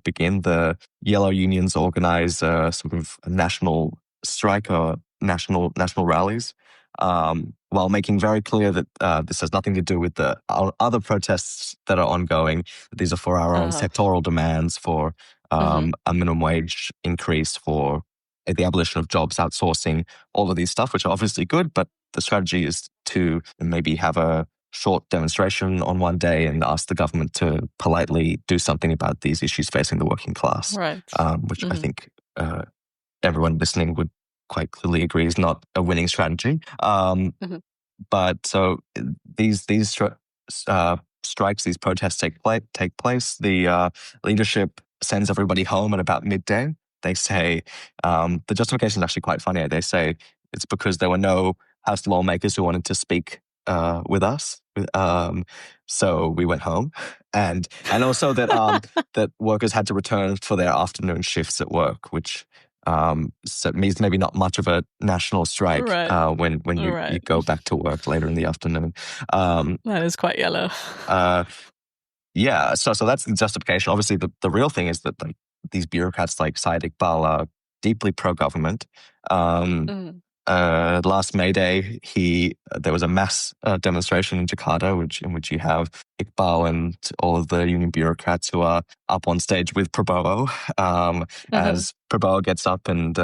S2: begin, the yellow unions organize sort of a national strike or national rallies, while making very clear that this has nothing to do with the other protests that are ongoing. These are for our own sectoral demands, for a minimum wage increase, for the abolition of jobs outsourcing, all of these stuff, which are obviously good, but the strategy is to maybe have a short demonstration on one day and ask the government to politely do something about these issues facing the working class,
S1: right?
S2: Which I think everyone listening would quite clearly agree is not a winning strategy. But so these strikes, these protests take place. The leadership sends everybody home at about midday. They say the justification is actually quite funny. They say it's because there were no House lawmakers who wanted to speak with us. So we went home, and also that that workers had to return for their afternoon shifts at work, which so it means maybe not much of a national strike when you go back to work later in the afternoon.
S1: That is quite yellow.
S2: Yeah, so that's the justification. Obviously, the real thing is that these bureaucrats like Syed Iqbal are deeply pro-government. Last May Day, there was a mass demonstration in Jakarta, in which you have Iqbal and all of the union bureaucrats who are up on stage with Prabowo. As Prabowo gets up and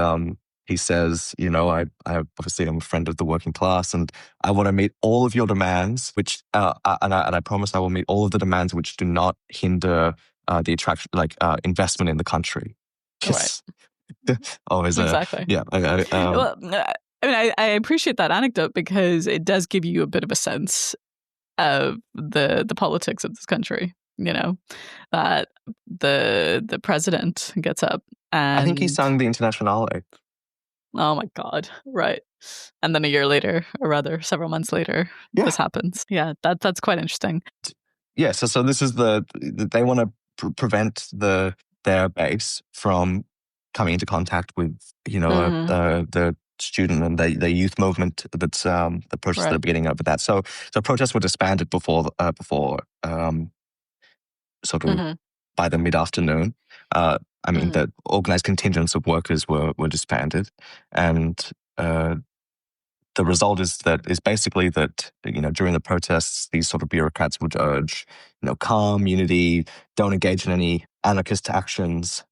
S2: he says, I obviously am a friend of the working class, and I want to meet all of your demands, which and I promise I will meet all of the demands which do not hinder the attraction, investment in the country.
S1: Right.
S2: Always
S1: exactly.
S2: Yeah.
S1: Well, I appreciate that anecdote because it does give you a bit of a sense of the politics of this country. That the president gets up and
S2: I think he sung the Internationale.
S1: Oh my God! Right, and then a year later, or rather, several months later, this happens. Yeah, that's quite interesting.
S2: Yeah, so this is they want to prevent their base from coming into contact with the student and the youth movement that's the protests that are beginning over that. So protests were disbanded before sort of by the mid-afternoon. The organized contingents of workers were disbanded, and the result is basically that during the protests, these sort of bureaucrats would urge calm, unity, don't engage in any anarchist actions.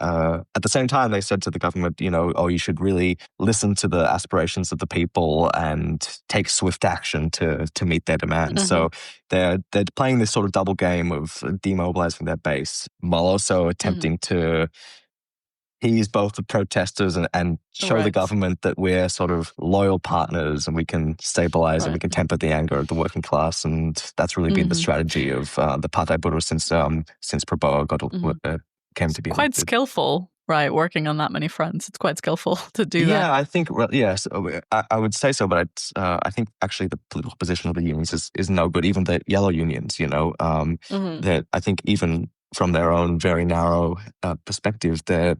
S2: At the same time, they said to the government, you should really listen to the aspirations of the people and take swift action to meet their demands. So they're playing this sort of double game of demobilizing their base while also attempting to appease both the protesters and show the government that we're sort of loyal partners and we can stabilize and we can temper the anger of the working class. And that's really been the strategy of the Partai Buruh since Prabowo came to be
S1: quite
S2: elected.
S1: skillful Right, working on that many fronts. It's quite skillful to do that.
S2: Yeah, I think, yes, I would say so, but I think actually the political position of the unions is no good. Even the yellow unions, that I think even from their own very narrow perspective, they're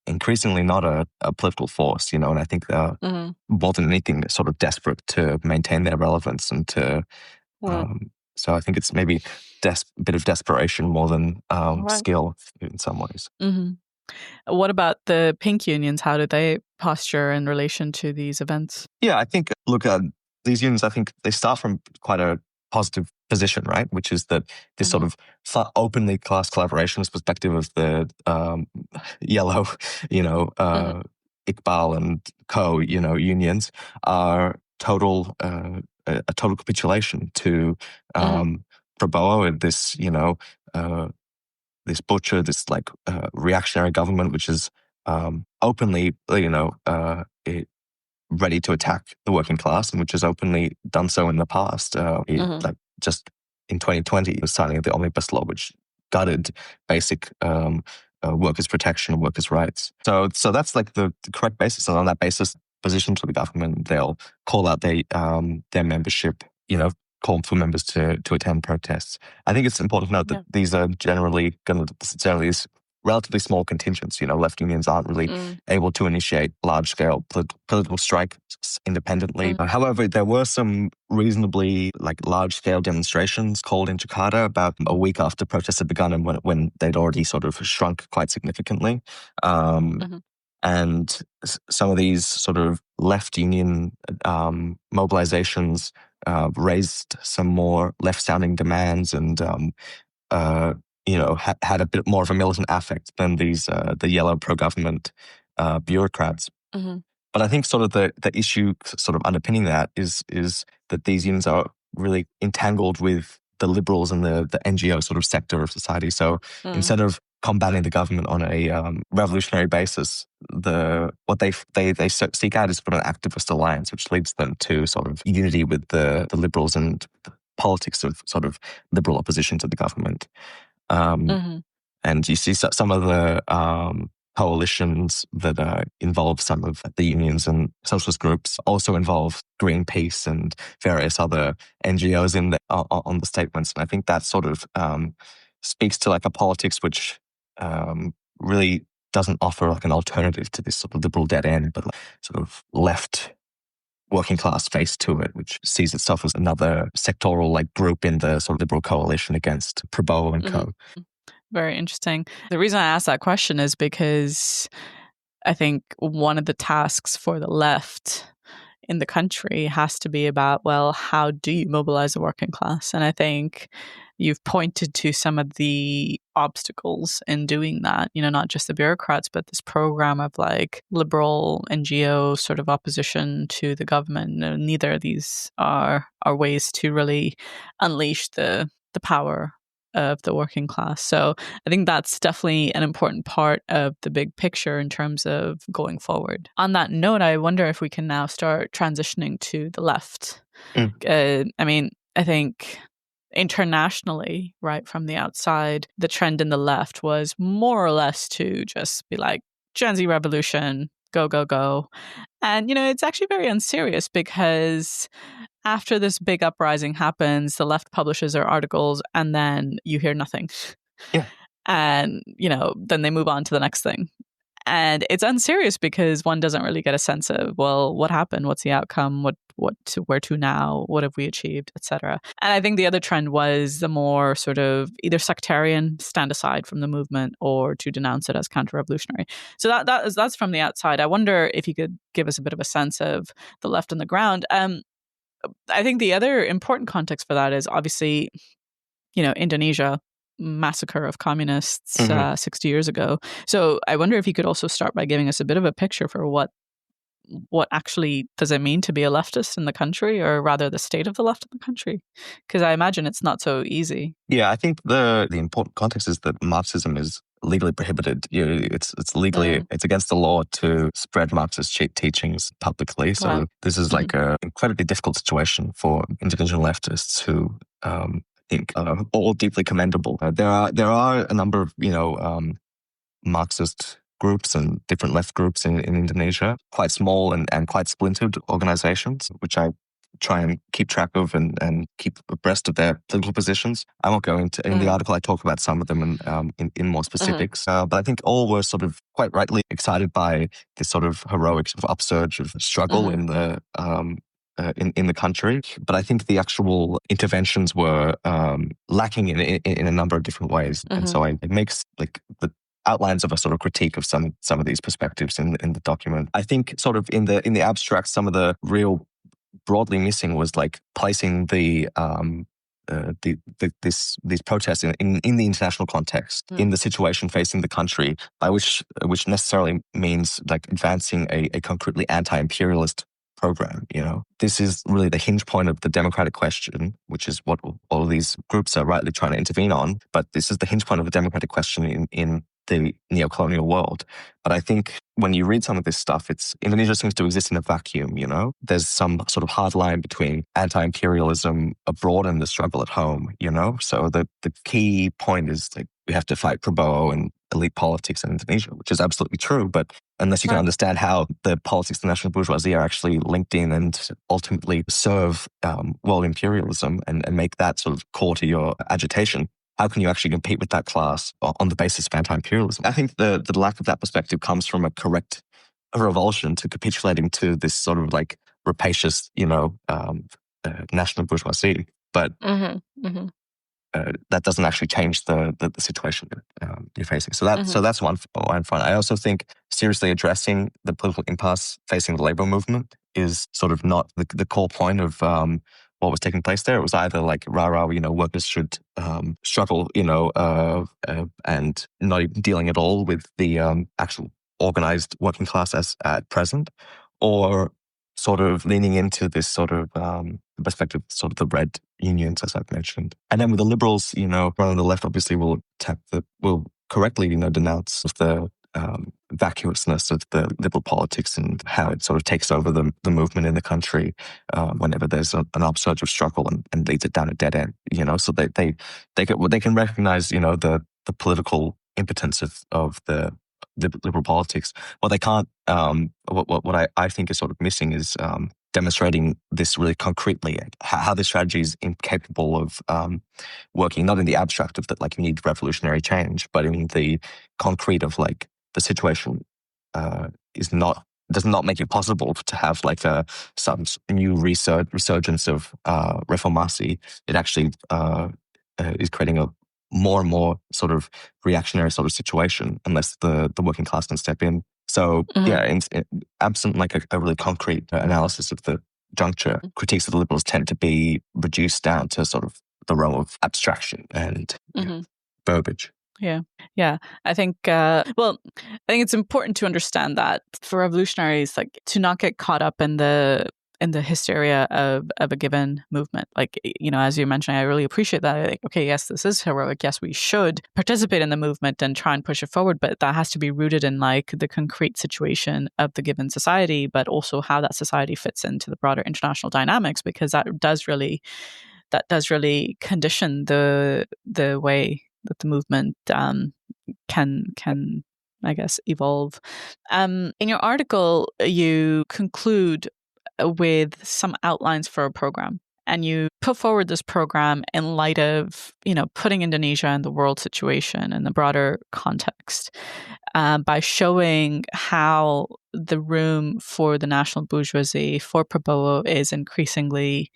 S2: increasingly not a political force, and I think they're more than anything sort of desperate to maintain their relevance and to, so I think it's maybe a bit of desperation more than skill in some ways.
S1: What about the pink unions? How do they posture in relation to these events?
S2: Yeah, I think, look, these unions, I think they start from quite a positive position, right? Which is that this sort of openly class collaborationist perspective of the yellow, Iqbal and co, unions are a total capitulation to Prabowo and this, this butcher, this like reactionary government, which is openly, ready to attack the working class, and which has openly done so in the past. Like just in 2020, it was signing the omnibus law, which gutted basic workers' protection and workers' rights. So that's like the correct basis, and on that basis, position to the government, they'll call out their membership, call for members to attend protests. I think it's important to note that these are generally these relatively small contingents. Left unions aren't really able to initiate large-scale political strikes independently. However, there were some reasonably large-scale demonstrations called in Jakarta about a week after protests had begun, and when they'd already sort of shrunk quite significantly. And some of these sort of left union mobilizations raised some more left-sounding demands and had a bit more of a militant affect than these the yellow pro-government bureaucrats. But I think sort of the issue sort of underpinning that is that these unions are really entangled with the liberals and the NGO sort of sector of society. So instead of combating the government on a revolutionary basis, what they seek out is sort of an activist alliance, which leads them to sort of unity with the liberals and the politics of sort of liberal opposition to the government. And you see some of the coalitions that involve some of the unions and socialist groups also involve Greenpeace and various other NGOs on the statements. And I think that sort of speaks to a politics which really doesn't offer an alternative to this sort of liberal dead end, but sort of left working class face to it, which sees itself as another sectoral group in the sort of liberal coalition against Prabowo and co.
S1: Very interesting. The reason I asked that question is because I think one of the tasks for the left in the country has to be about, well, how do you mobilize the working class? And I think you've pointed to some of the obstacles in doing that, not just the bureaucrats, but this program of liberal NGO sort of opposition to the government. Neither of these are ways to really unleash the power of the working class. So I think that's definitely an important part of the big picture in terms of going forward. On that note, I wonder if we can now start transitioning to the left. I think internationally, right from the outside, the trend in the left was more or less to just be like, Gen Z revolution, go, go, go. And, it's actually very unserious because after this big uprising happens, the left publishes their articles and then you hear nothing.
S2: Yeah.
S1: And, then they move on to the next thing. And it's unserious because one doesn't really get a sense of, well, what happened? What's the outcome? Where to now? What have we achieved, etc. And I think the other trend was the more sort of either sectarian, stand aside from the movement, or to denounce it as counter-revolutionary. So that's from the outside. I wonder if you could give us a bit of a sense of the left on the ground. I think the other important context for that is obviously, Indonesia massacre of communists 60 years ago. So I wonder if you could also start by giving us a bit of a picture for what actually does it mean to be a leftist in the country, or rather the state of the left in the country? Because I imagine it's not so easy.
S2: Yeah, I think the important context is that Marxism is legally prohibited. It's legally it's against the law to spread Marxist teachings publicly. So this is an incredibly difficult situation for Indonesian leftists who I think are all deeply commendable. There are a number of Marxist groups and different left groups in Indonesia, quite small and quite splintered organizations, which I try and keep track of and keep abreast of their political positions. I won't go into, in the article, I talk about some of them in more specifics, but I think all were sort of quite rightly excited by this sort of heroic sort of upsurge of struggle in the in the country. But I think the actual interventions were lacking in a number of different ways. And so it makes like the outlines of a sort of critique of some of these perspectives in the document. I think sort of in the abstract, some of the real broadly missing was like placing these protests in the international context, in the situation facing the country, by which necessarily means like advancing a concretely anti-imperialist program. You know, this is really the hinge point of the democratic question, which is what all of these groups are rightly trying to intervene on. But this is the hinge point of the democratic question in the neo-colonial world. But I think when you read some of this stuff, Indonesia seems to exist in a vacuum, you know? There's some sort of hard line between anti-imperialism abroad and the struggle at home, you know? So the key point is like we have to fight Prabowo and elite politics in Indonesia, which is absolutely true. But unless you can understand how the politics of the national bourgeoisie are actually linked in and ultimately serve world imperialism and make that sort of core to your agitation, how can you actually compete with that class on the basis of anti-imperialism? I think the lack of that perspective comes from a revulsion to capitulating to this sort of like rapacious, you know, national bourgeoisie. But that doesn't actually change the situation you're facing. So that's one front. I also think seriously addressing the political impasse facing the labor movement is sort of not the core point of what was taking place there. It was either like, you know, workers should struggle, you know, and not even dealing at all with the actual organized working class as at present, or sort of leaning into this sort of perspective, sort of the red unions, as I've mentioned. And then with the liberals, you know, on the left obviously will correctly, you know, denounce the vacuousness of the liberal politics and how it sort of takes over the movement in the country whenever there's an upsurge of struggle and leads it down a dead end, you know. So they can recognize, you know, the political impotence of the liberal politics. What they can't, what I think is sort of missing is demonstrating this really concretely, how this strategy is incapable of working, not in the abstract of that, like you need revolutionary change, but in the concrete of like the situation does not make it possible to have like some new resurgence of reformasi. It actually is creating a more and more sort of reactionary sort of situation unless the working class can step in. So absent like a really concrete analysis of the juncture, critiques of the liberals tend to be reduced down to sort of the realm of abstraction and verbiage.
S1: Yeah. I think, I think it's important to understand that for revolutionaries, like to not get caught up in the hysteria of a given movement. Like, you know, as you mentioned, I really appreciate that. Like, okay, yes, this is heroic. Yes, we should participate in the movement and try and push it forward, but that has to be rooted in like the concrete situation of the given society, but also how that society fits into the broader international dynamics, because that does really condition the way that the movement can I guess evolve. In your article, you conclude with some outlines for a program, and you put forward this program in light of, you know, putting Indonesia in the world situation in the broader context, by showing how the room for the national bourgeoisie, for Prabowo, is increasingly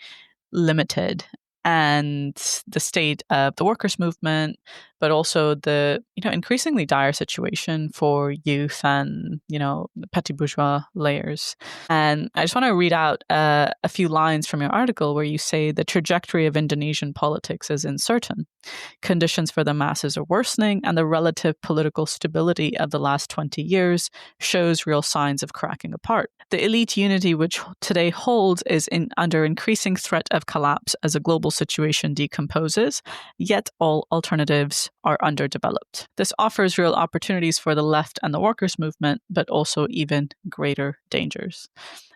S1: limited, and the state of the workers' movement, but also the, you know, increasingly dire situation for youth and, you know, the petty bourgeois layers. And I just want to read out a few lines from your article where you say the trajectory of Indonesian politics is uncertain. Conditions for the masses are worsening, and the relative political stability of the last 20 years shows real signs of cracking apart. The elite unity which today holds is under increasing threat of collapse as a global situation decomposes, yet all alternatives are underdeveloped. This offers real opportunities for the left and the workers' movement, but also even greater dangers.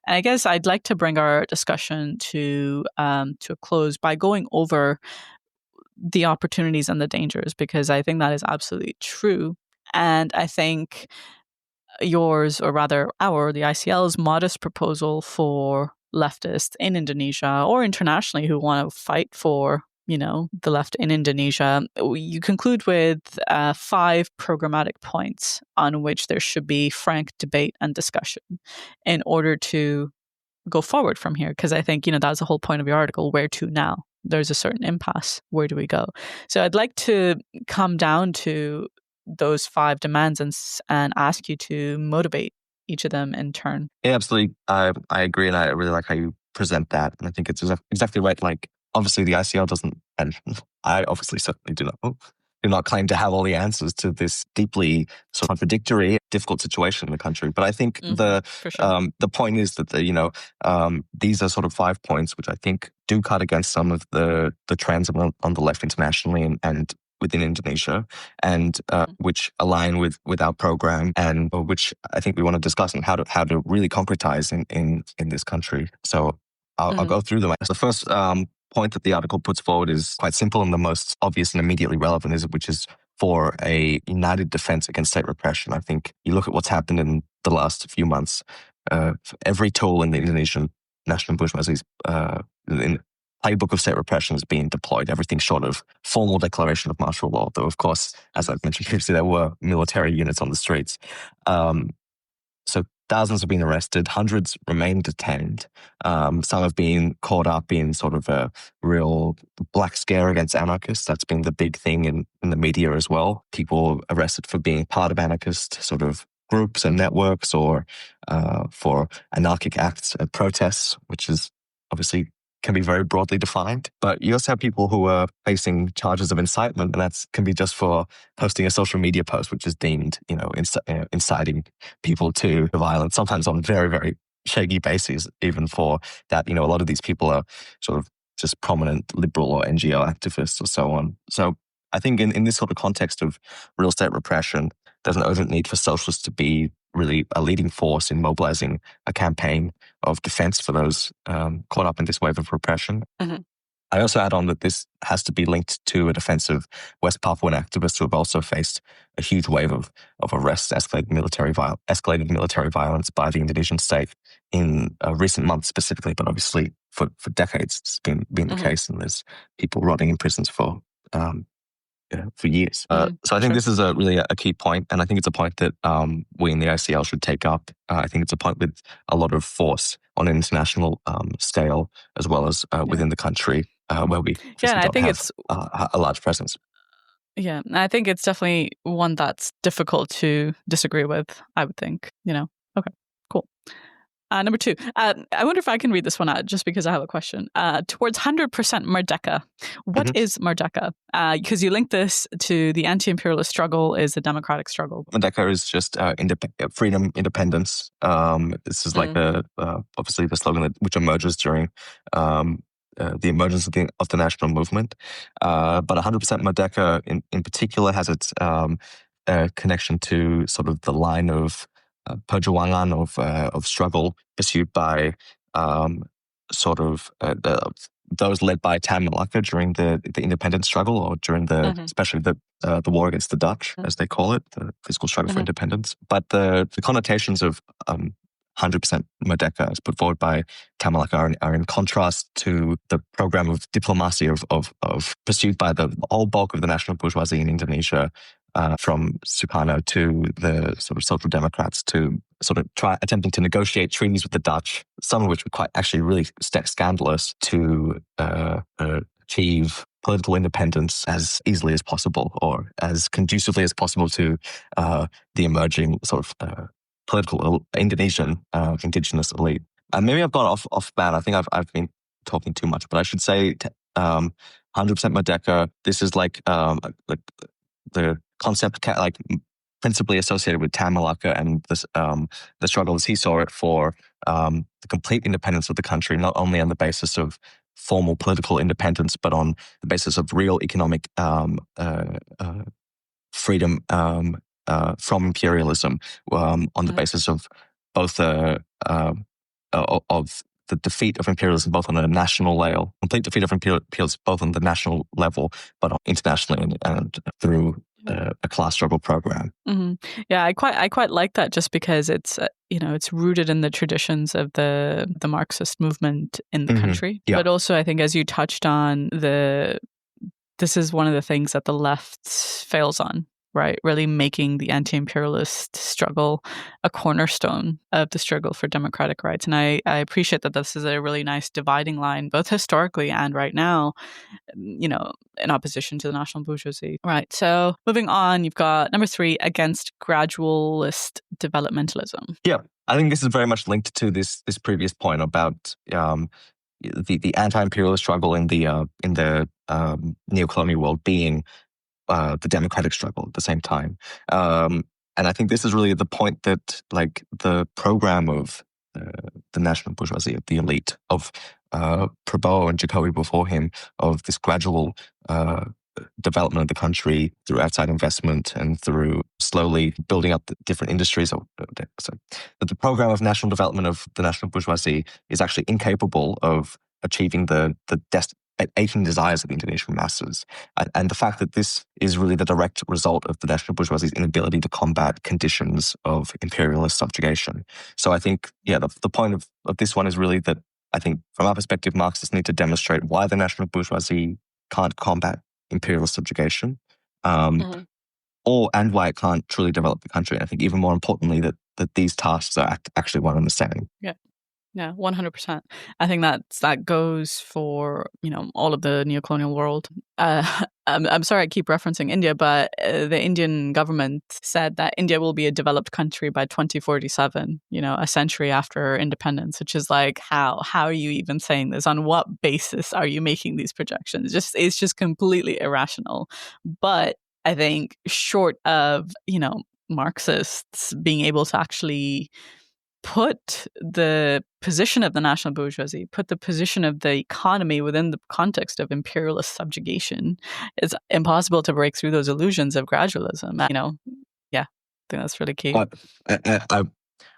S1: And I guess I'd like to bring our discussion to a close by going over the opportunities and the dangers, because I think that is absolutely true. And I think yours, or rather the ICL's modest proposal for leftists in Indonesia or internationally who want to fight for, the left in Indonesia, you conclude with 5 programmatic points on which there should be frank debate and discussion in order to go forward from here. Because I think, that's the whole point of your article. Where to now? There's a certain impasse. Where do we go? So I'd like to come down to those 5 demands and ask you to motivate each of them in turn.
S2: Yeah, absolutely. I agree, and I really like how you present that. And I think it's exactly right. Like, obviously, the ICL doesn't, and I obviously certainly do not claim to have all the answers to this deeply sort of contradictory, difficult situation in the country. But I think the point is that these are sort of 5 points which I think do cut against some of the trends on the left internationally and within Indonesia, and which align with our program, and which I think we want to discuss, and how to really concretize in this country. So I'll go through them. The first point that the article puts forward is quite simple, and the most obvious and immediately relevant which is for a united defense against state repression. I think you look at what's happened in the last few months. Every tool in the Indonesian national bourgeoisie's playbook of state repression is being deployed, everything short of formal declaration of martial law, though, of course, as I've mentioned previously, there were military units on the streets. So thousands have been arrested, hundreds remain detained. Some have been caught up in sort of a real black scare against anarchists. That's been the big thing in the media as well. People arrested for being part of anarchist sort of groups and networks, or for anarchic acts and protests, which is obviously can be very broadly defined. But you also have people who are facing charges of incitement, and that can be just for posting a social media post, which is deemed, inciting people to violence, sometimes on very, very shaky bases, even for that. A lot of these people are sort of just prominent liberal or NGO activists or so on. So I think in this sort of context of real state repression, there's an urgent need for socialists to be really a leading force in mobilizing a campaign of defense for those caught up in this wave of repression.
S1: Mm-hmm.
S2: I also add on that this has to be linked to a defense of West Papuan activists who have also faced a huge wave of arrests, escalated military violence by the Indonesian state in recent months specifically, but obviously for decades it's been the case, and there's people rotting in prisons for years. So I think this is really a key point, and I think it's a point that we in the ICL should take up. I think it's a point with a lot of force on an international scale, as well as within the country, where we don't have a large presence.
S1: Yeah, I think it's definitely one that's difficult to disagree with, I would think. Okay, cool. Number 2, I wonder if I can read this one out just because I have a question. Towards 100% merdeka. What is merdeka? Because you link this to the anti-imperialist struggle is a democratic struggle.
S2: Merdeka is just freedom, independence. This is like obviously the slogan which emerges during the emergence of the national movement. But 100% merdeka in particular has its connection to sort of the line of perjuangan of struggle pursued by those led by Tan Malaka during the independence struggle, or during especially the war against the Dutch, as they call it, the physical struggle for independence. But the connotations of 100% merdeka, as put forward by Tan Malaka, are in contrast to the program of diplomacy of pursued by the whole bulk of the national bourgeoisie in Indonesia, from Sukarno to the sort of social democrats, to sort of attempting to negotiate treaties with the Dutch, some of which were quite actually really scandalous, to achieve political independence as easily as possible, or as conducively as possible to the emerging sort of political Indonesian indigenous elite. And maybe I've gone off ban. I think I've been talking too much, but I should say 100% merdeka. This is like the concept principally associated with Tan Malaka and this, the struggle as he saw it for the complete independence of the country, not only on the basis of formal political independence, but on the basis of real economic freedom from imperialism, on the basis of both of the defeat of imperialism, both on a national level, complete defeat of imperialism, both on the national level, but internationally and through a class struggle program.
S1: Yeah, I quite like that, just because it's it's rooted in the traditions of the Marxist movement in the country.
S2: Yeah.
S1: But also, I think, as you touched on, this is one of the things that the left fails on, right? Really making the anti-imperialist struggle a cornerstone of the struggle for democratic rights. And I appreciate that this is a really nice dividing line, both historically and right now, in opposition to the national bourgeoisie. Right. So moving on, you've got number 3, against gradualist developmentalism.
S2: Yeah. I think this is very much linked to this previous point about the anti-imperialist struggle in the neo-colonial world being the democratic struggle at the same time. And I think this is really the point that, like, the program of the national bourgeoisie, of the elite, of Prabowo and Jokowi before him, of this gradual development of the country through outside investment and through slowly building up the different industries. So the program of national development of the national bourgeoisie is actually incapable of achieving the aching desires of the Indonesian masses. And the fact that this is really the direct result of the national bourgeoisie's inability to combat conditions of imperialist subjugation. So I think, the point of this one is really that, I think, from our perspective, Marxists need to demonstrate why the national bourgeoisie can't combat imperialist subjugation, and why it can't truly develop the country. And I think, even more importantly, that these tasks are actually one and the same.
S1: Yeah, 100%. I think that goes for all of the neo-colonial world. I'm sorry I keep referencing India, but the Indian government said that India will be a developed country by 2047. A century after independence, which is like, how are you even saying this? On what basis are you making these projections? It's just completely irrational. But I think, short of Marxists being able to actually put the position of the national bourgeoisie, put the position of the economy within the context of imperialist subjugation, it's impossible to break through those illusions of gradualism. I think that's really key.
S2: I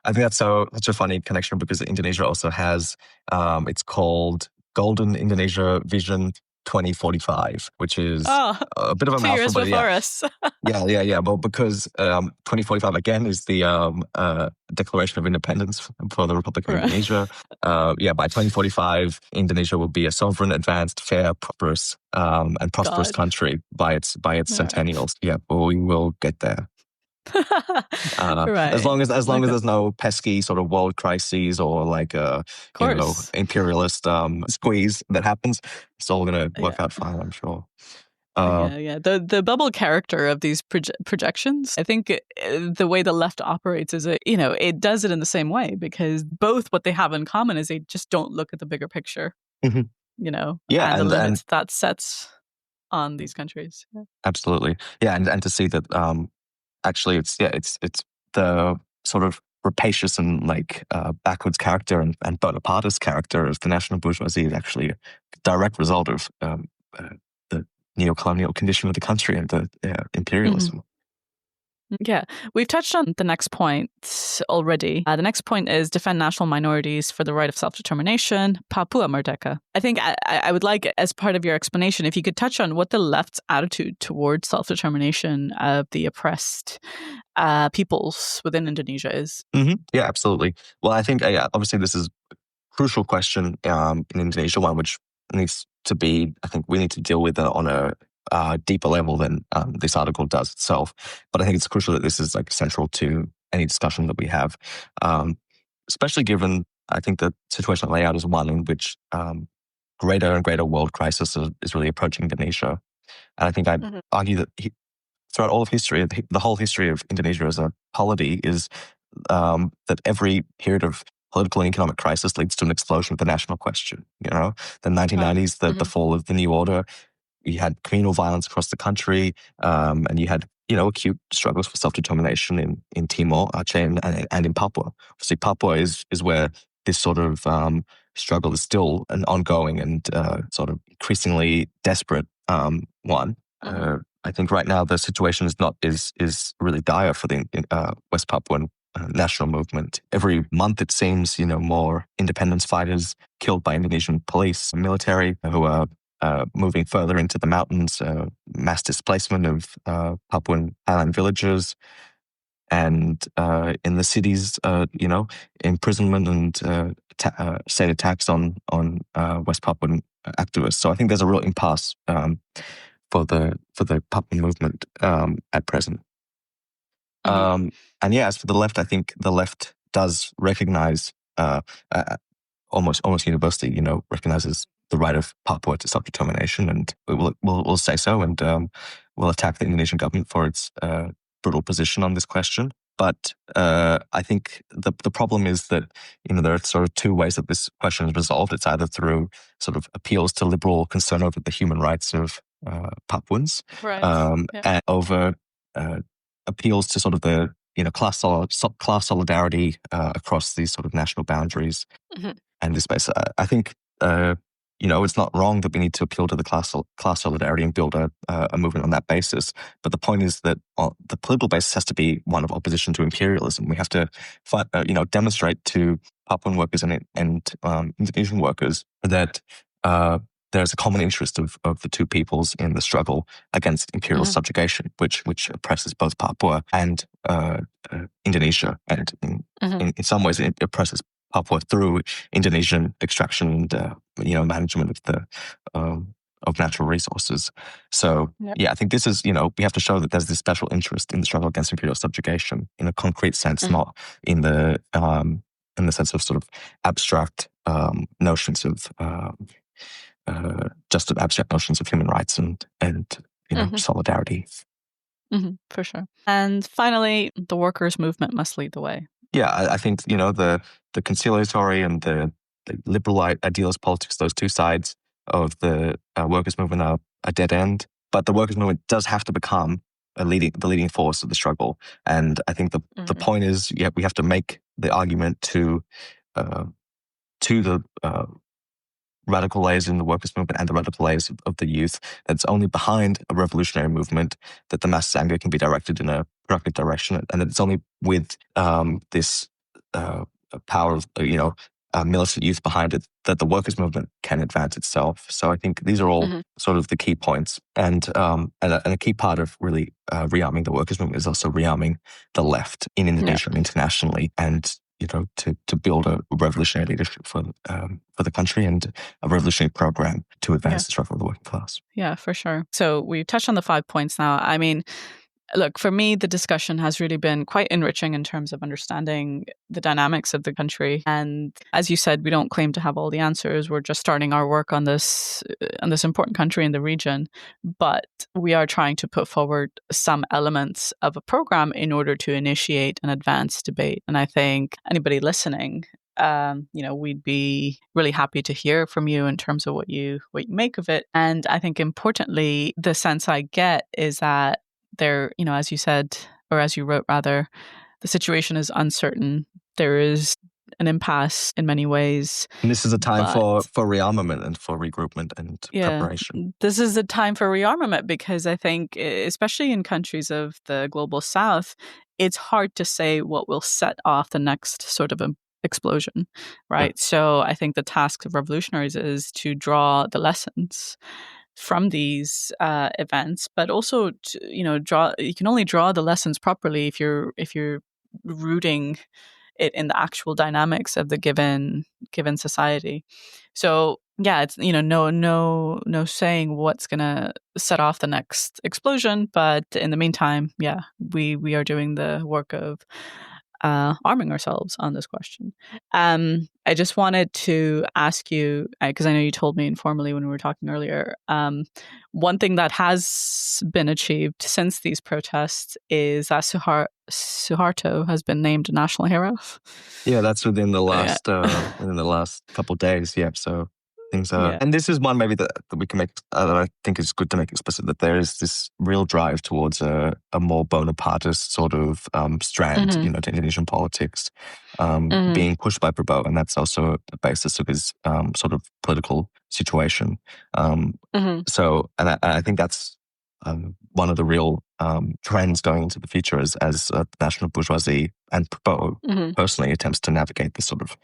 S2: think that's such a funny connection, because Indonesia also has, it's called Golden Indonesia Vision 2045, which is a bit of a mouthful.
S1: 2 years before us.
S2: Yeah. Well, because 2045 again is the Declaration of Independence for the Republic of Indonesia. By 2045, Indonesia will be a sovereign, advanced, fair, prosperous, and prosperous country by its centennials. Yeah, but we will get there. As long as there's no pesky sort of world crises or like imperialist squeeze that happens, it's all going to work out fine, I'm sure.
S1: The bubble character of these projections, I think the way the left operates is it does it in the same way, because both what they have in common is they just don't look at the bigger picture. And the limits that sets on these countries.
S2: Absolutely. And to see that actually it's the sort of rapacious and backwards character and Bonapartist character of the national bourgeoisie is actually a direct result of the neo-colonial condition of the country and the imperialism.
S1: Yeah, we've touched on the next point already. The next point is defend national minorities for the right of self-determination, Papua Merdeka. I think I would like, as part of your explanation, if you could touch on what the left's attitude towards self-determination of the oppressed peoples within Indonesia is.
S2: Yeah, absolutely. Well, I think obviously this is a crucial question in Indonesia, one which needs to be, I think we need to deal with on a deeper level than this article does itself. But I think it's crucial that this is central to any discussion that we have, especially given, I think, the situational layout is one in which greater and greater world crisis is really approaching Indonesia. And I think I'd argue that throughout all of history, the whole history of Indonesia as a polity is that every period of political and economic crisis leads to an explosion of the national question. The 1990s, the fall of the New Order, you had communal violence across the country, and you had acute struggles for self-determination in Timor, Aceh, and in Papua. Obviously, Papua is where this sort of struggle is still an ongoing and sort of increasingly desperate one. I think right now the situation is really dire for the West Papuan national movement. Every month, it seems, more independence fighters killed by Indonesian police and military who are moving further into the mountains, mass displacement of Papuan island villagers, and in the cities, imprisonment and state attacks on West Papuan activists. So I think there's a real impasse for the Papuan movement at present. And yeah, as for the left, I think the left does recognize almost universally, recognizes the right of Papua to self-determination, and we'll say so, and we'll attack the Indonesian government for its brutal position on this question. But I think the problem is that there are sort of two ways that this question is resolved. It's either through sort of appeals to liberal concern over the human rights of Papuans,
S1: Right.
S2: and over appeals to sort of the class solidarity across these sort of national boundaries and this space. I think it's not wrong that we need to appeal to the class solidarity and build a movement on that basis. But the point is that the political basis has to be one of opposition to imperialism. We have to demonstrate to Papuan workers and Indonesian workers that there's a common interest of the two peoples in the struggle against imperial subjugation, which oppresses both Papua and Indonesia, and in some ways it oppresses Papua through Indonesian extraction and management of the of natural resources. So I think this is we have to show that there's this special interest in the struggle against imperial subjugation in a concrete sense, not in the sense of sort of abstract notions of just abstract notions of human rights and solidarity.
S1: For sure. And finally, the workers' movement must lead the way.
S2: Yeah, I think the conciliatory and the liberal idealist politics, those two sides of the workers' movement are a dead end. But the workers' movement does have to become the leading force of the struggle. And I think the point is, we have to make the argument to the radical layers in the workers' movement and the radical layers of the youth, that's only behind a revolutionary movement that the mass anger can be directed in a productive direction, and that it's only with this power of militant youth behind it that the workers' movement can advance itself. So I think these are all sort of the key points, and a key part of really rearming the workers' movement is also rearming the left in Indonesia and internationally, and to build a revolutionary leadership for the country and a revolutionary program to advance the struggle of the working class.
S1: Yeah, for sure. So we've touched on the 5 points now. I mean, look, for me, the discussion has really been quite enriching in terms of understanding the dynamics of the country. And as you said, we don't claim to have all the answers. We're just starting our work on this important country in the region. But we are trying to put forward some elements of a program in order to initiate an advanced debate. And I think anybody listening, we'd be really happy to hear from you in terms of what you make of it. And I think importantly, the sense I get is that there, as you said, or as you wrote rather, the situation is uncertain. There is an impasse in many ways.
S2: And this is a time for rearmament and for regroupment and preparation.
S1: This is a time for rearmament because I think, especially in countries of the global south, it's hard to say what will set off the next sort of explosion, right? Yeah. So I think the task of revolutionaries is to draw the lessons from these events, but also you can only draw the lessons properly if you're rooting it in the actual dynamics of the given society. So yeah, it's no saying what's gonna set off the next explosion, but in the meantime, we are doing the work of arming ourselves on this question. I just wanted to ask you, because I know you told me informally when we were talking earlier, one thing that has been achieved since these protests is that Suharto has been named a national hero.
S2: Yeah, that's within the last couple of days. Yeah, so things are, and this is one maybe that we can make. That I think is good to make explicit, that there is this real drive towards a more Bonapartist sort of strand, to Indonesian politics, being pushed by Prabowo, and that's also the basis of his sort of political situation. So, and I think that's one of the real trends going into the future as national bourgeoisie and Prabowo personally attempts to navigate this sort of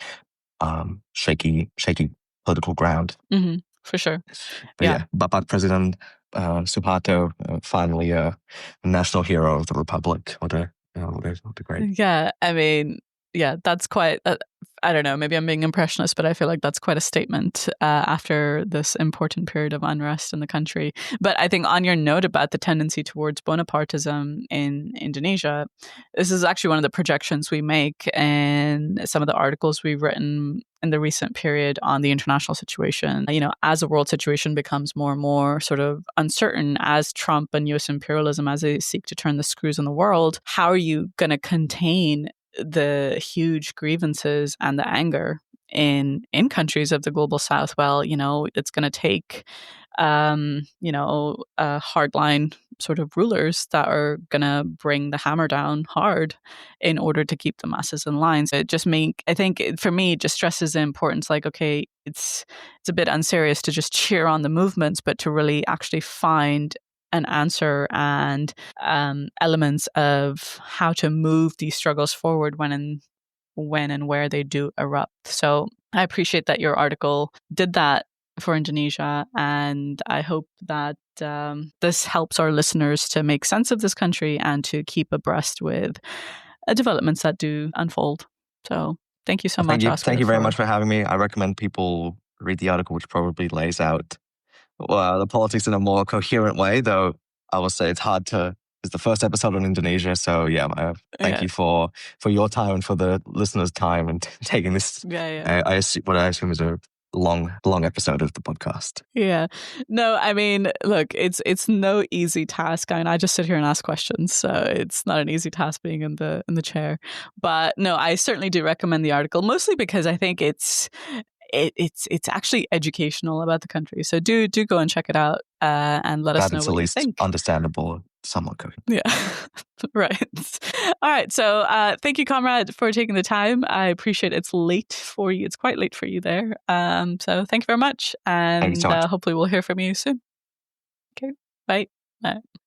S2: shaky political ground.
S1: For sure.
S2: But Bapak President Suharto, finally a national hero of the Republic. What a great.
S1: Yeah, I mean, yeah, that's quite, I don't know, maybe I'm being impressionist, but I feel like that's quite a statement after this important period of unrest in the country. But I think on your note about the tendency towards Bonapartism in Indonesia, this is actually one of the projections we make in some of the articles we've written in the recent period on the international situation. You know, as the world situation becomes more and more sort of uncertain, as Trump and US imperialism, as they seek to turn the screws on the world, how are you going to contain the huge grievances and the anger in countries of the global south? Well, you know, it's going to take hardline sort of rulers that are going to bring the hammer down hard in order to keep the masses in line. So I think for me, it just stresses the importance, like, okay, it's a bit unserious to just cheer on the movements, but to really actually find an answer and elements of how to move these struggles forward when and where they do erupt. So I appreciate that your article did that for Indonesia, and I hope that this helps our listeners to make sense of this country and to keep abreast with developments that do unfold. So thank you so much, Oskar.
S2: Thank you very much for having me. I recommend people read the article, which probably lays out the politics in a more coherent way, though I will say it's the first episode on Indonesia. So thank you for your time and for the listeners' time and taking this. I assume is a long episode of the podcast.
S1: Yeah. No, I mean, look, it's no easy task. I mean, I just sit here and ask questions, so it's not an easy task being in the chair. But no, I certainly do recommend the article, mostly because I think it's actually educational about the country. So do go and check it out and let us know what you think.
S2: Understandable, somewhat coherent.
S1: Yeah, right. All right. So thank you, Comrade, for taking the time. I appreciate it's late for you. It's quite late for you there. So thank you very much. And
S2: Thanks so much.
S1: Hopefully we'll hear from you soon. Okay. Bye. Bye.